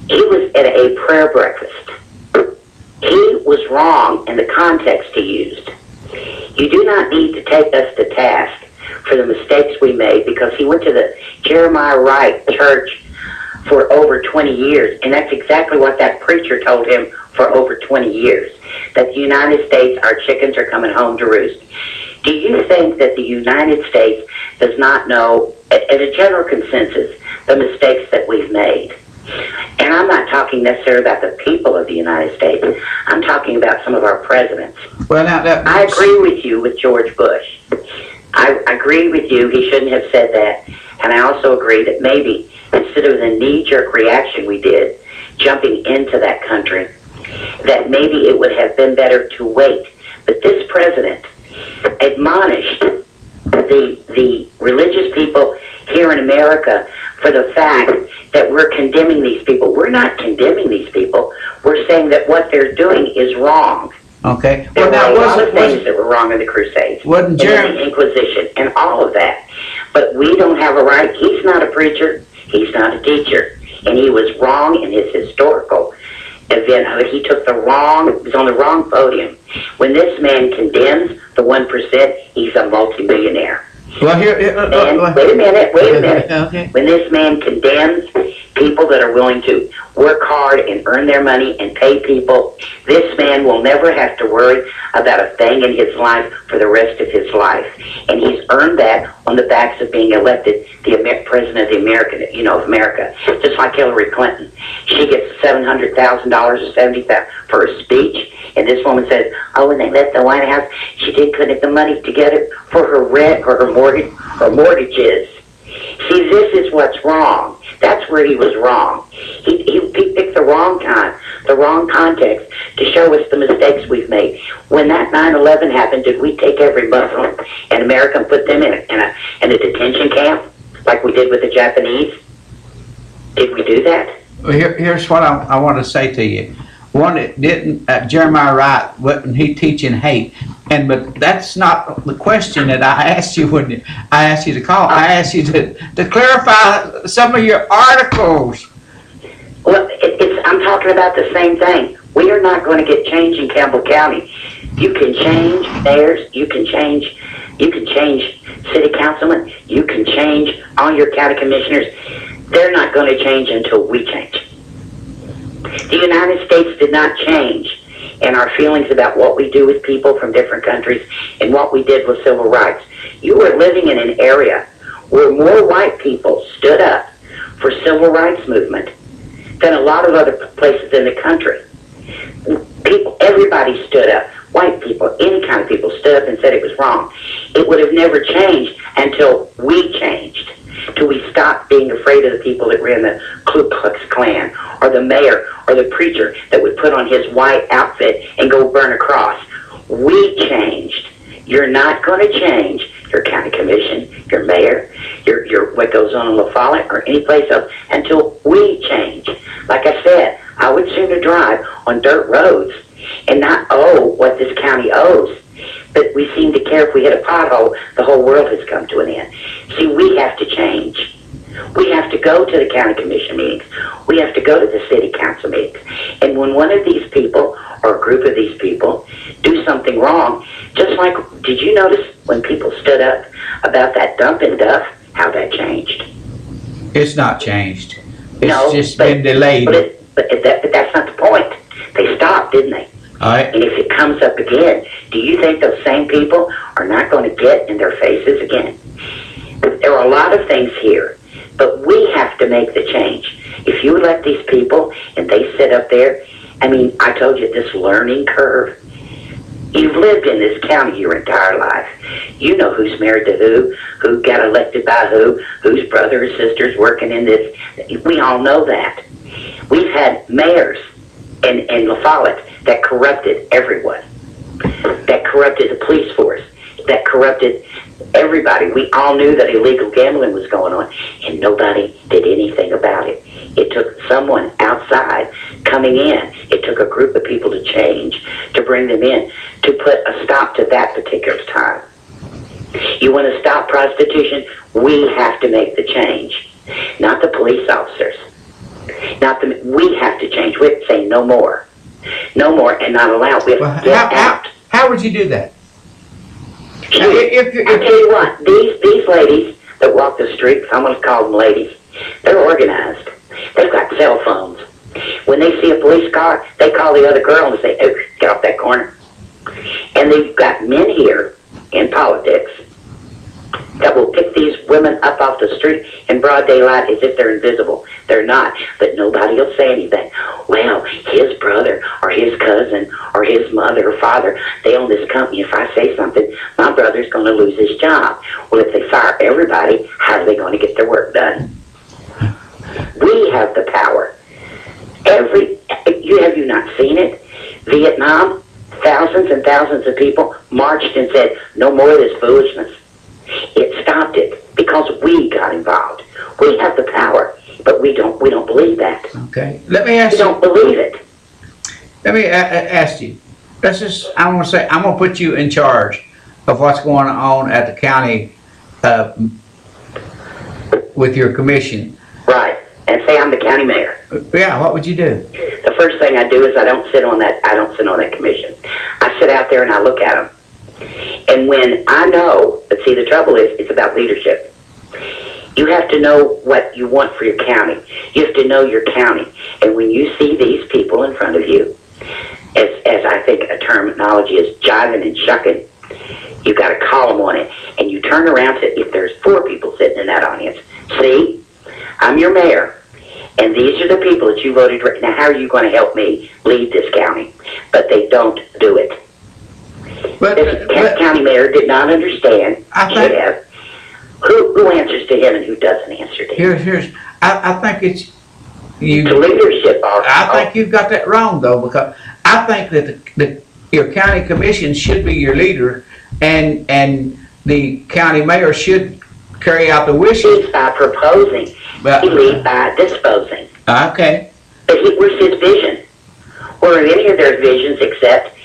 he was at a prayer breakfast. He was wrong in the context he used. You do not need to take us to task for the mistakes we made, because he went to the Jeremiah Wright Church for over 20 years, and that's exactly what that preacher told him for over 20 years, that the United States, our chickens are coming home to roost. Do you think that the United States does not know, as a general consensus, the mistakes that we've made? And I'm not talking necessarily about the people of the United States. I'm talking about some of our presidents. Well, now I agree with you with George Bush. I agree with you. He shouldn't have said that. And I also agree that maybe instead of the knee-jerk reaction we did, jumping into that country, that maybe it would have been better to wait. But this president admonished the religious people here in America for the fact that we're condemning these people. We're not condemning these people. We're saying that what they're doing is wrong. Okay. There were a lot of things that were wrong in the Crusades, wasn't and in the Inquisition, and all of that. But we don't have a right. He's not a preacher. He's not a teacher. And he was wrong in his historical event. He took the wrong, he was on the wrong podium. When this man condemns the 1%, he's a multimillionaire. Well, here, And wait a minute. Okay. When this man condemns people that are willing to work hard and earn their money and pay people, this man will never have to worry about a thing in his life for the rest of his life. And he's earned that on the backs of being elected the president of the America. Just like Hillary Clinton. She gets $700,000 or $70,000 for a speech. And this woman says, oh, when they left the White House, she didn't put the money together for her rent or her mortgages. See, this is what's wrong. That's where he was wrong. He picked the wrong time, the wrong context to show us the mistakes we've made. When that 9/11 happened, did we take every Muslim in America and put them in a detention camp like we did with the Japanese? Did we do that? Well, here's what I want to say to you. One, it didn't, Jeremiah Wright, wasn't he teaching hate? But that's not the question that I asked you when I asked you to call. I asked you to clarify some of your articles. Well, I'm talking about the same thing. We are not going to get change in Campbell County. You can change mayors, you can change city councilmen, you can change all your county commissioners. They're not going to change until we change. The United States did not change in our feelings about what we do with people from different countries and what we did with civil rights. You were living in an area where more white people stood up for civil rights movement than a lot of other places in the country. Everybody stood up. White people, any kind of people stood up and said it was wrong. It would have never changed until we changed. Till we stopped being afraid of the people that ran the Ku Klux Klan, or the mayor, or the preacher that would put on his white outfit and go burn a cross. We changed. You're not going to change your county commission, your mayor, your what goes on in La Follette, or any place else until we change. Like I said, I would sooner drive on dirt roads and not owe what this county owes. But we seem to care if we hit a pothole, the whole world has come to an end. See, we have to change. We have to go to the county commission meetings. We have to go to the city council meetings. And when one of these people, or a group of these people, do something wrong, just like, did you notice when people stood up about that dump and duff, how that changed? It's not changed. It's just been delayed. But that's not the point. They stopped, didn't they? All right. And if it comes up again, do you think those same people are not going to get in their faces again? There are a lot of things here, but we have to make the change. If you let these people and they sit up there, I mean, I told you this learning curve. You've lived in this county your entire life. You know who's married to who got elected by whose brother or sister's working in this. We all know that. We've had mayors in La Follette that corrupted everyone, that corrupted the police force, that corrupted everybody. We all knew that illegal gambling was going on, and nobody did anything about it. It took someone outside coming in. It took a group of people to change, to bring them in, to put a stop to that particular time. You want to stop prostitution? We have to make the change, not the police officers. We have to change. We have to say no more. No more, and not allow. We have to get out. How would you do that? I tell you what, these ladies that walk the streets, I'm going to call them ladies, they're organized. They've got cell phones. When they see a police car, they call the other girl and say, "Oh, get off that corner." And they've got men here in politics that will pick these women up off the street in broad daylight as if they're invisible. They're not, but nobody will say anything. Well, his brother or his cousin or his mother or father, they own this company. If I say something, my brother's going to lose his job. Well, if they fire everybody, how are they going to get their work done? We have the power. Have you not seen it? Vietnam, thousands and thousands of people marched and said, no more of this foolishness. It stopped it because we got involved. We have the power, but we don't believe that. Okay. Let me ask you. We don't believe it. Let me ask you. I'm going to put you in charge of what's going on at the county with your commission. Right. And say I'm the county mayor. Yeah, what would you do? The first thing I do is I don't sit on that commission. I sit out there and I look at them. And when I know, but see, the trouble is, it's about leadership. You have to know what you want for your county. You have to know your county. And when you see these people in front of you, as I think a terminology is jiving and shucking, you got to call them on it. And you turn around to, if there's 4 people sitting in that audience, see, I'm your mayor. And these are the people that you voted for. Now, how are you going to help me lead this county? But they don't do it. This county mayor did not understand who answers to him and who doesn't answer to him. I think it's you. The leadership. I think you've got that wrong though, because I think that your county commission should be your leader, and the county mayor should carry out the He wishes. leads by proposing. But- He leads by disposing. Okay. But where's his vision? Or any of their visions except,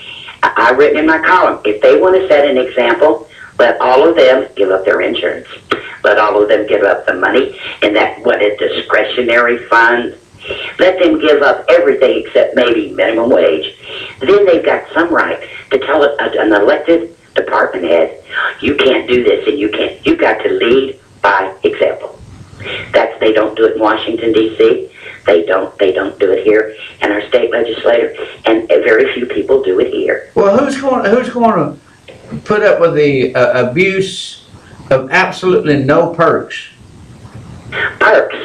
I've written in my column, if they want to set an example, let all of them give up their insurance. Let all of them give up the money in that, what is discretionary fund. Let them give up everything except maybe minimum wage. Then they've got some right to tell an elected department head, you can't do this and you can't. You've got to lead by example. They don't do it in Washington, D.C. They don't do it here in our state legislature, and very few people do it here. Well, who's going to put up with the abuse of absolutely no perks? Perks.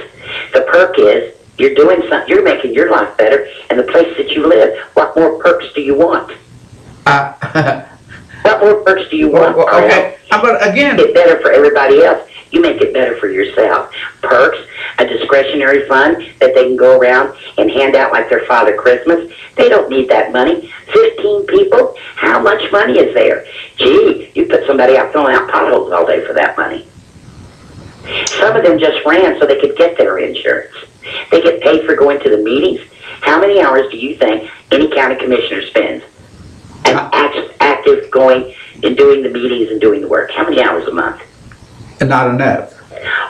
The perk is you're doing something. You're making your life better in the place that you live. What more perks do you want? What more perks do you want? Okay, but again, make it better for everybody else. You make it better for yourself. Perks, a discretionary fund that they can go around and hand out like their Father Christmas. They don't need that money. 15 people? How much money is there? Gee, you put somebody out filling out potholes all day for that money. Some of them just ran so they could get their insurance. They get paid for going to the meetings. How many hours do you think any county commissioner spends? Active going and doing the meetings and doing the work. How many hours a month? Not enough.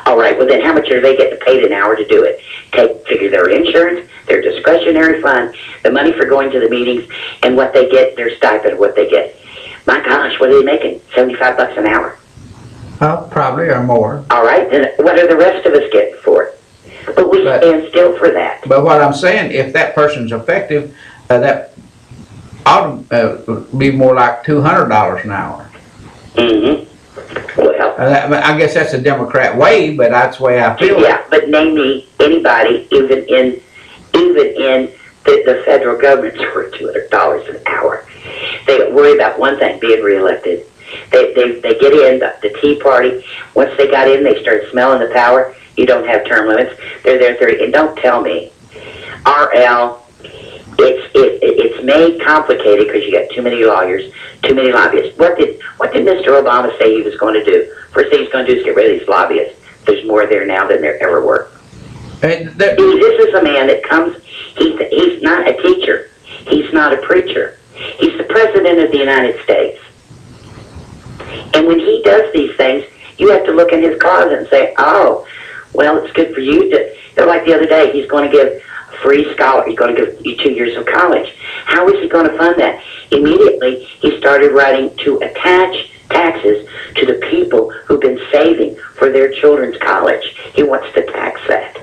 All right, well then how much are they getting paid an hour to do it? Figure their insurance, their discretionary fund, the money for going to the meetings, and what they get, their stipend, what they get. My gosh, what are they making? $75 an hour. Probably or more. All right, then what are the rest of us getting for it? But we stand still for that. But what I'm saying, if that person's effective, that ought to be more like $200 an hour. Mm-hmm. Well, I guess that's a Democrat way, but that's the way I feel. Yeah, but name me anybody, even in the federal government's worth $200 an hour. They worry about one thing: being reelected. They get in the Tea Party. Once they got in, they started smelling the power. You don't have term limits. They're there 30. And don't tell me, RL. It's made complicated because you got too many lawyers, too many lobbyists. What did Mr. Obama say he was going to do? First thing he's going to do is get rid of these lobbyists. There's more there now than there ever were. This is a man that comes. He's not a teacher. He's not a preacher. He's the president of the United States. And when he does these things, you have to look in his closet and say, "Oh, well, it's good for you to." Like the other day, he's going to give free scholar. He's going to give you 2 years of college. How is he going to fund that? Immediately, he started writing to attach taxes to the people who've been saving for their children's college. He wants to tax that.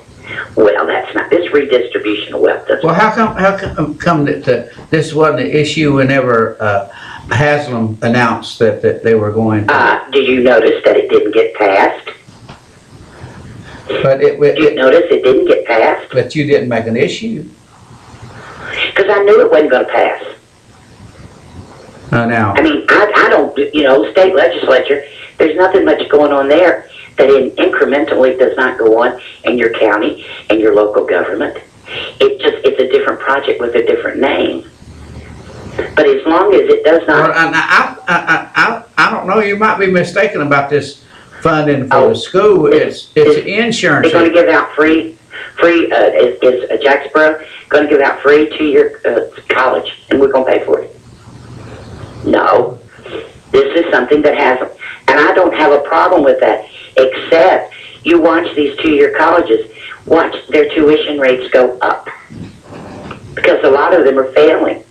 Well, that's not this redistribution of wealth. Well, how come that this wasn't an issue whenever Haslam announced that they were going to? Do you notice that it didn't get passed? But Did you notice it didn't get passed? But you didn't make an issue. Because I knew it wasn't going to pass. Now. I mean, I don't, state legislature, there's nothing much going on there that incrementally does not go on in your county and your local government. It's a different project with a different name. But as long as it does not... Well, I don't know, you might be mistaken about this funding for the school. It's insurance. They're going to give out free, is Jacksboro going to give out free 2-year college, and we're going to pay for it? No. This is something that hasn't, and I don't have a problem with that, except you watch these 2-year colleges, watch their tuition rates go up, because a lot of them are failing.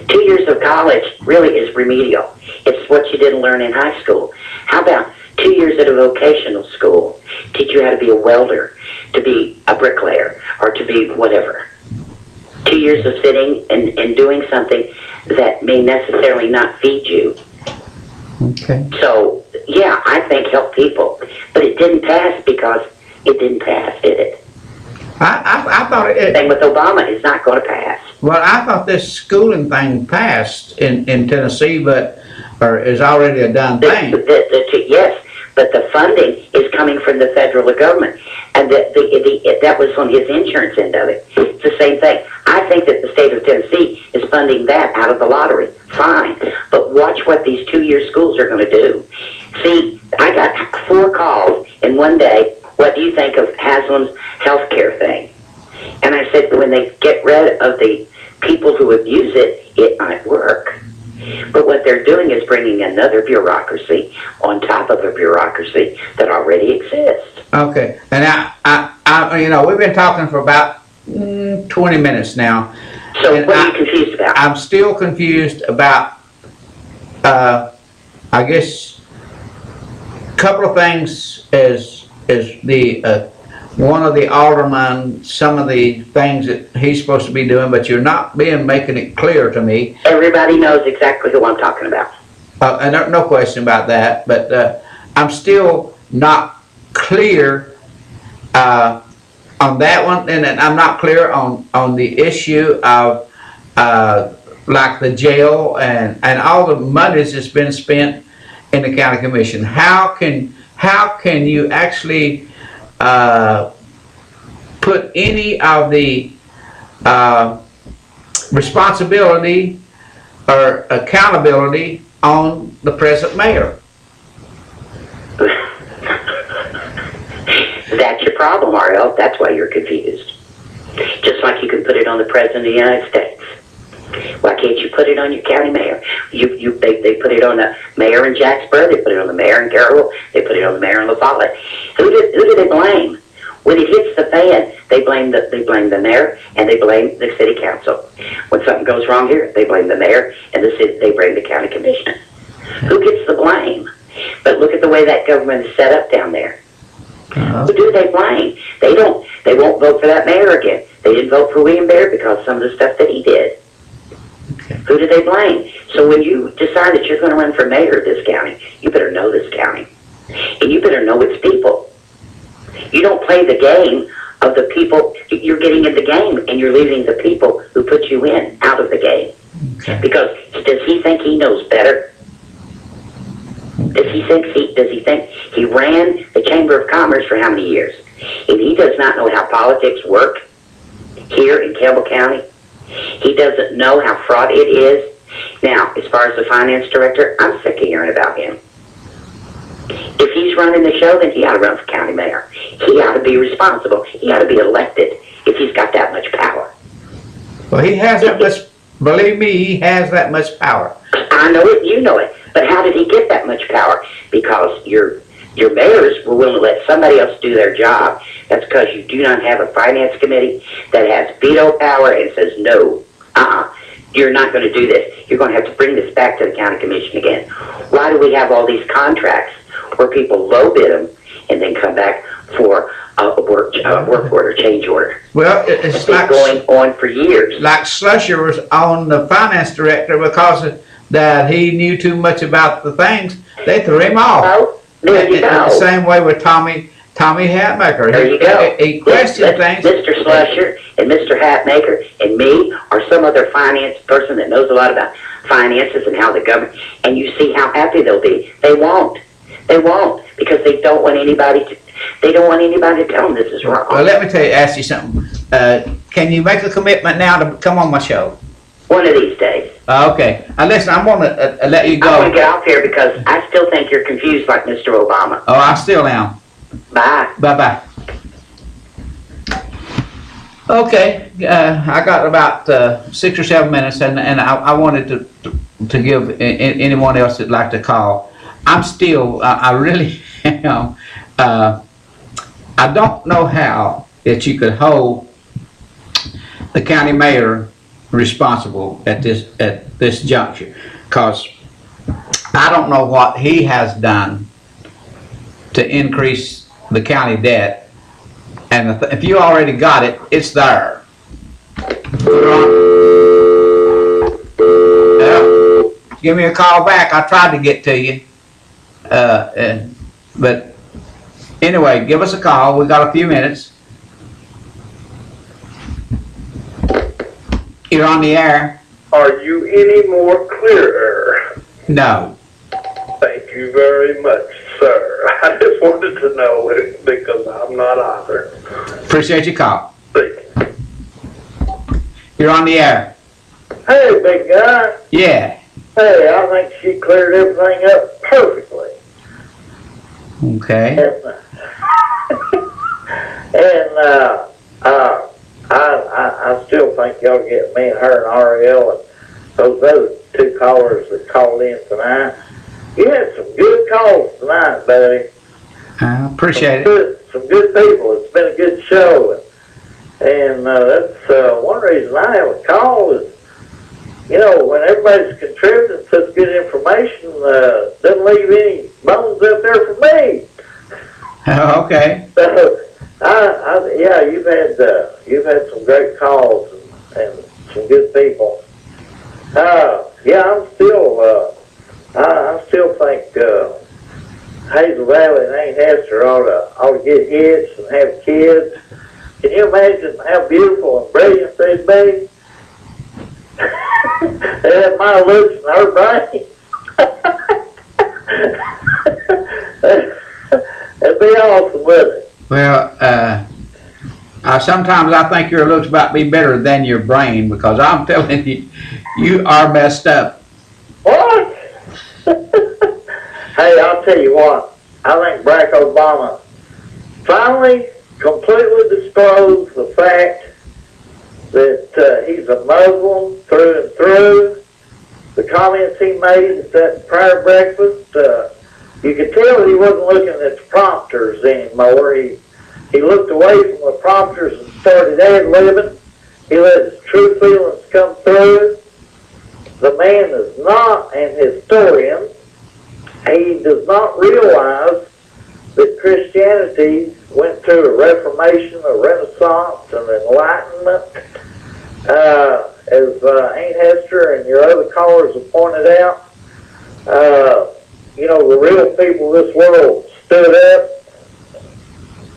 2 years of college really is remedial. It's what you didn't learn in high school. How about 2 years at a vocational school? Teach you how to be a welder, to be a bricklayer, or to be whatever. 2 years of sitting and doing something that may necessarily not feed you. Okay. So, yeah, I think help people. But it didn't pass because it didn't pass, did it? I thought it... Same with Obama, it's not going to pass. Well, I thought this schooling thing passed in Tennessee, or is already a done thing. Yes, but the funding is coming from the federal government, and that was on his insurance end of it. It's the same thing. I think that the state of Tennessee is funding that out of the lottery. Fine, but watch what these 2-year schools are going to do. See, I got 4 calls then one day, what do you think of Haslam's healthcare thing? And I said, when they get rid of the people who abuse it, it might work. But what they're doing is bringing another bureaucracy on top of a bureaucracy that already exists. Okay, and I you know, we've been talking for about 20 minutes now. So what are you confused about? I'm still confused about, I guess, a couple of things is the, one of the aldermen, some of the things that he's supposed to be doing, but you're not making it clear to me. Everybody knows exactly who I'm talking about. And no question about that, but I'm still not clear on that one, and I'm not clear on the issue of like the jail and all the monies that's been spent in the county commission. How can you actually put any of the responsibility or accountability on the present mayor? That's your problem, Ariel. That's why you're confused. Just like you can put it on the President of the United States. Why can't you put it on your county mayor? They put it on the mayor in Jacksboro. They put it on the mayor in Carroll. They put it on the mayor in La Follette. Who do they blame? When it hits the fan, they blame the mayor and they blame the city council. When something goes wrong here, they blame the mayor and they blame the county commission. Who gets the blame? But look at the way that government is set up down there. Who do they blame? They won't vote for that mayor again. They didn't vote for William Baird because of some of the stuff that he did. Who do they blame? So when you decide that you're going to run for mayor of this county, you better know this county. And you better know its people. You don't play the game of the people. You're getting in the game and you're leaving the people who put you in out of the game. Okay. Because does he think he knows better? Does he think he ran the Chamber of Commerce for how many years? And he does not know how politics work here in Campbell County. He doesn't know how fraught it is. Now, as far as the finance director, I'm sick of hearing about him. If he's running the show, then he ought to run for county mayor. He ought to be responsible. He ought to be elected if he's got that much power. Well, he has that much, believe me, he has that much power. I know it, you know it. But how did he get that much power? Because your mayors were willing to let somebody else do their job. That's because you do not have a finance committee that has veto power and says, no, you're not going to do this. You're going to have to bring this back to the county commission again. Why do we have all these contracts where people low bid them and then come back for a work order, change order? Well, it's like going on for years. Like Slusher was on the finance director because that he knew too much about the things. They threw him off. Well, there you go. The same way with Tommy Hatmaker. There you go. He questioned things. Mr. Slusher and Mr. Hatmaker and me or some other finance person that knows a lot about finances and how the government, and you see how happy they'll be. They won't. They won't because they don't want anybody to. They don't want anybody to tell them this is wrong. Well, let me ask you something. Can you make a commitment now to come on my show? One of these days. Okay. Listen, I'm going to let you go. I'm going to get off here because I still think you're confused like Mr. Obama. Oh, I still am. Bye. Bye-bye. Okay. I got about 6 or 7 minutes, and I wanted to give anyone else that'd like to call. I'm still, I really am. I don't know how that you could hold the county mayor responsible at this juncture, because I don't know what he has done to increase the county debt, and if you already got it, it's there. Give me a call back. I tried to get to you, but anyway, give us a call. We got a few minutes. You're on the air. Are you any more clearer? No. Thank you very much, sir. I just wanted to know it because I'm not either. Appreciate your call. You're on the air. Hey, big guy. Yeah. Hey, I think she cleared everything up perfectly. Okay. And I still think y'all get me and her and Ariel and those other two callers that called in tonight. You had some good calls tonight, buddy. I appreciate it. Some good people. It's been a good show. And that's one reason I have a call is, you know, when everybody's contributing such good information, doesn't leave any bones up there for me. Okay. So, yeah, you've had some great calls and some good people. Yeah, I still think Hazel Valley and Aunt Hester ought to get hitched and have kids. Can you imagine how beautiful and brilliant they'd be? They have my looks and her brain. It'd be awesome, wouldn't it? Well, sometimes I think your looks might be better than your brain, because I'm telling you, you are messed up. What? Hey, I'll tell you what. I think Barack Obama finally completely disclosed the fact that he's a Muslim through and through. The comments he made at that prayer breakfast, you could tell he wasn't looking at the prompters anymore. He looked away from the prompters and started ad-libbing. He let his true feelings come through. The man is not an historian. He does not realize that Christianity went through a Reformation, a Renaissance, an Enlightenment. As Aunt Hester and your other callers have pointed out, you know, the real people of this world stood up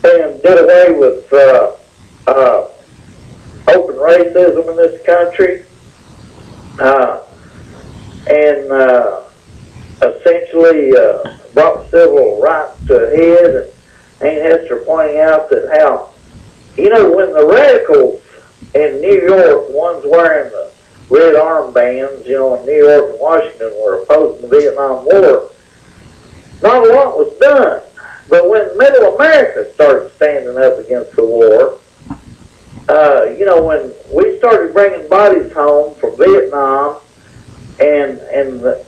and did away with open racism in this country, and essentially brought civil rights to a head. And Aunt Hester pointing out that how, you know, when the radicals in New York, ones wearing the red armbands, you know, in New York and Washington were opposing the Vietnam War, not a lot was done. But when Middle America started standing up against the war, you know, when we started bringing bodies home from Vietnam, and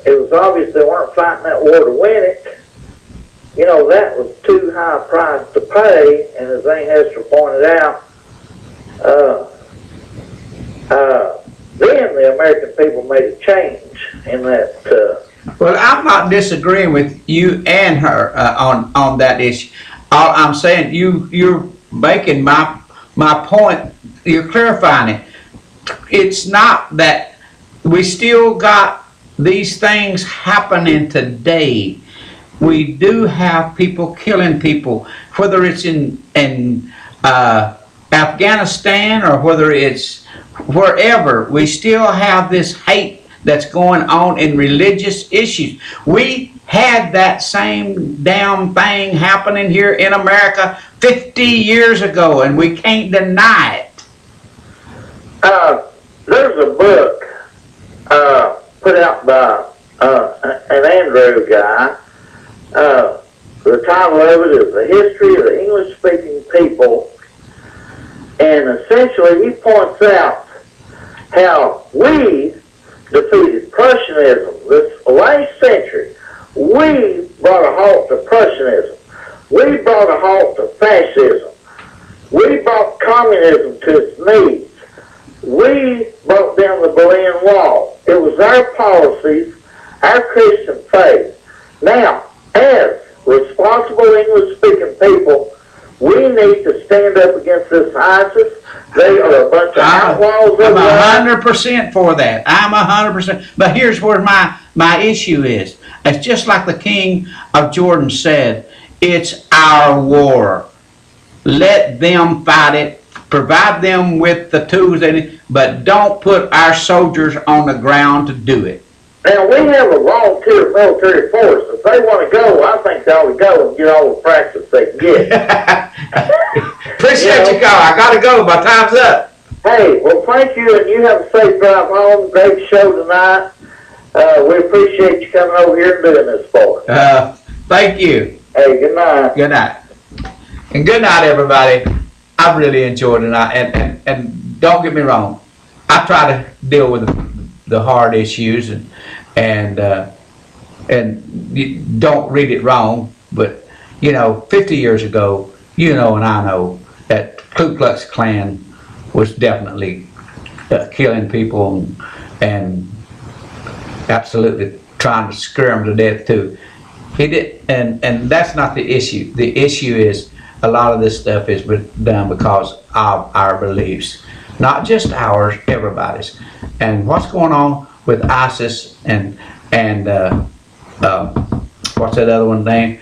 it was obvious they weren't fighting that war to win it, you know, that was too high a price to pay. And as Aunt Hester pointed out, then the American people made a change in that. Well, I'm not disagreeing with you and her on that issue. I'm saying you're making my point. You're clarifying it. It's not that we still got these things happening today. We do have people killing people, whether it's in Afghanistan or whether it's wherever. We still have this hate that's going on in religious issues. We had that same damn thing happening here in America 50 years ago, and we can't deny it. There's a book put out by an Andrew guy. The title of it is The History of the English-Speaking People. And essentially he points out how we defeated Prussianism this last century. We brought a halt to Prussianism. We brought a halt to fascism. We brought communism to its knees. We broke down the Berlin Wall. It was our policies, our Christian faith. Now, as responsible English-speaking people, we need to stand up against this ISIS. They are a bunch of outlaws. I'm 100% for that. I'm 100%. But here's where my issue is. It's just like the King of Jordan said, it's our war. Let them fight it. Provide them with the tools they need, but don't put our soldiers on the ground to do it. Now, we have a volunteer military force. If they want to go, I think they ought to go and get all the practice they can get. Appreciate you, call. I got to go. My time's up. Hey, well, thank you, and you have a safe drive home. Great show tonight. We appreciate you coming over here and doing this for us. Thank you. Hey, good night. Good night. And good night, everybody. I really enjoyed it, and don't get me wrong, I try to deal with the hard issues and you don't read it wrong, but 50 years ago, and I know that Ku Klux Klan was definitely killing people and absolutely trying to scare them to death too. He did, and that's not the issue. The issue is a lot of this stuff is done because of our beliefs, not just ours, everybody's. And what's going on with ISIS and what's that other one name?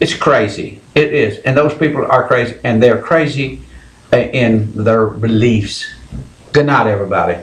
It's crazy. It is, and those people are crazy, and they're crazy in their beliefs. Good night, everybody.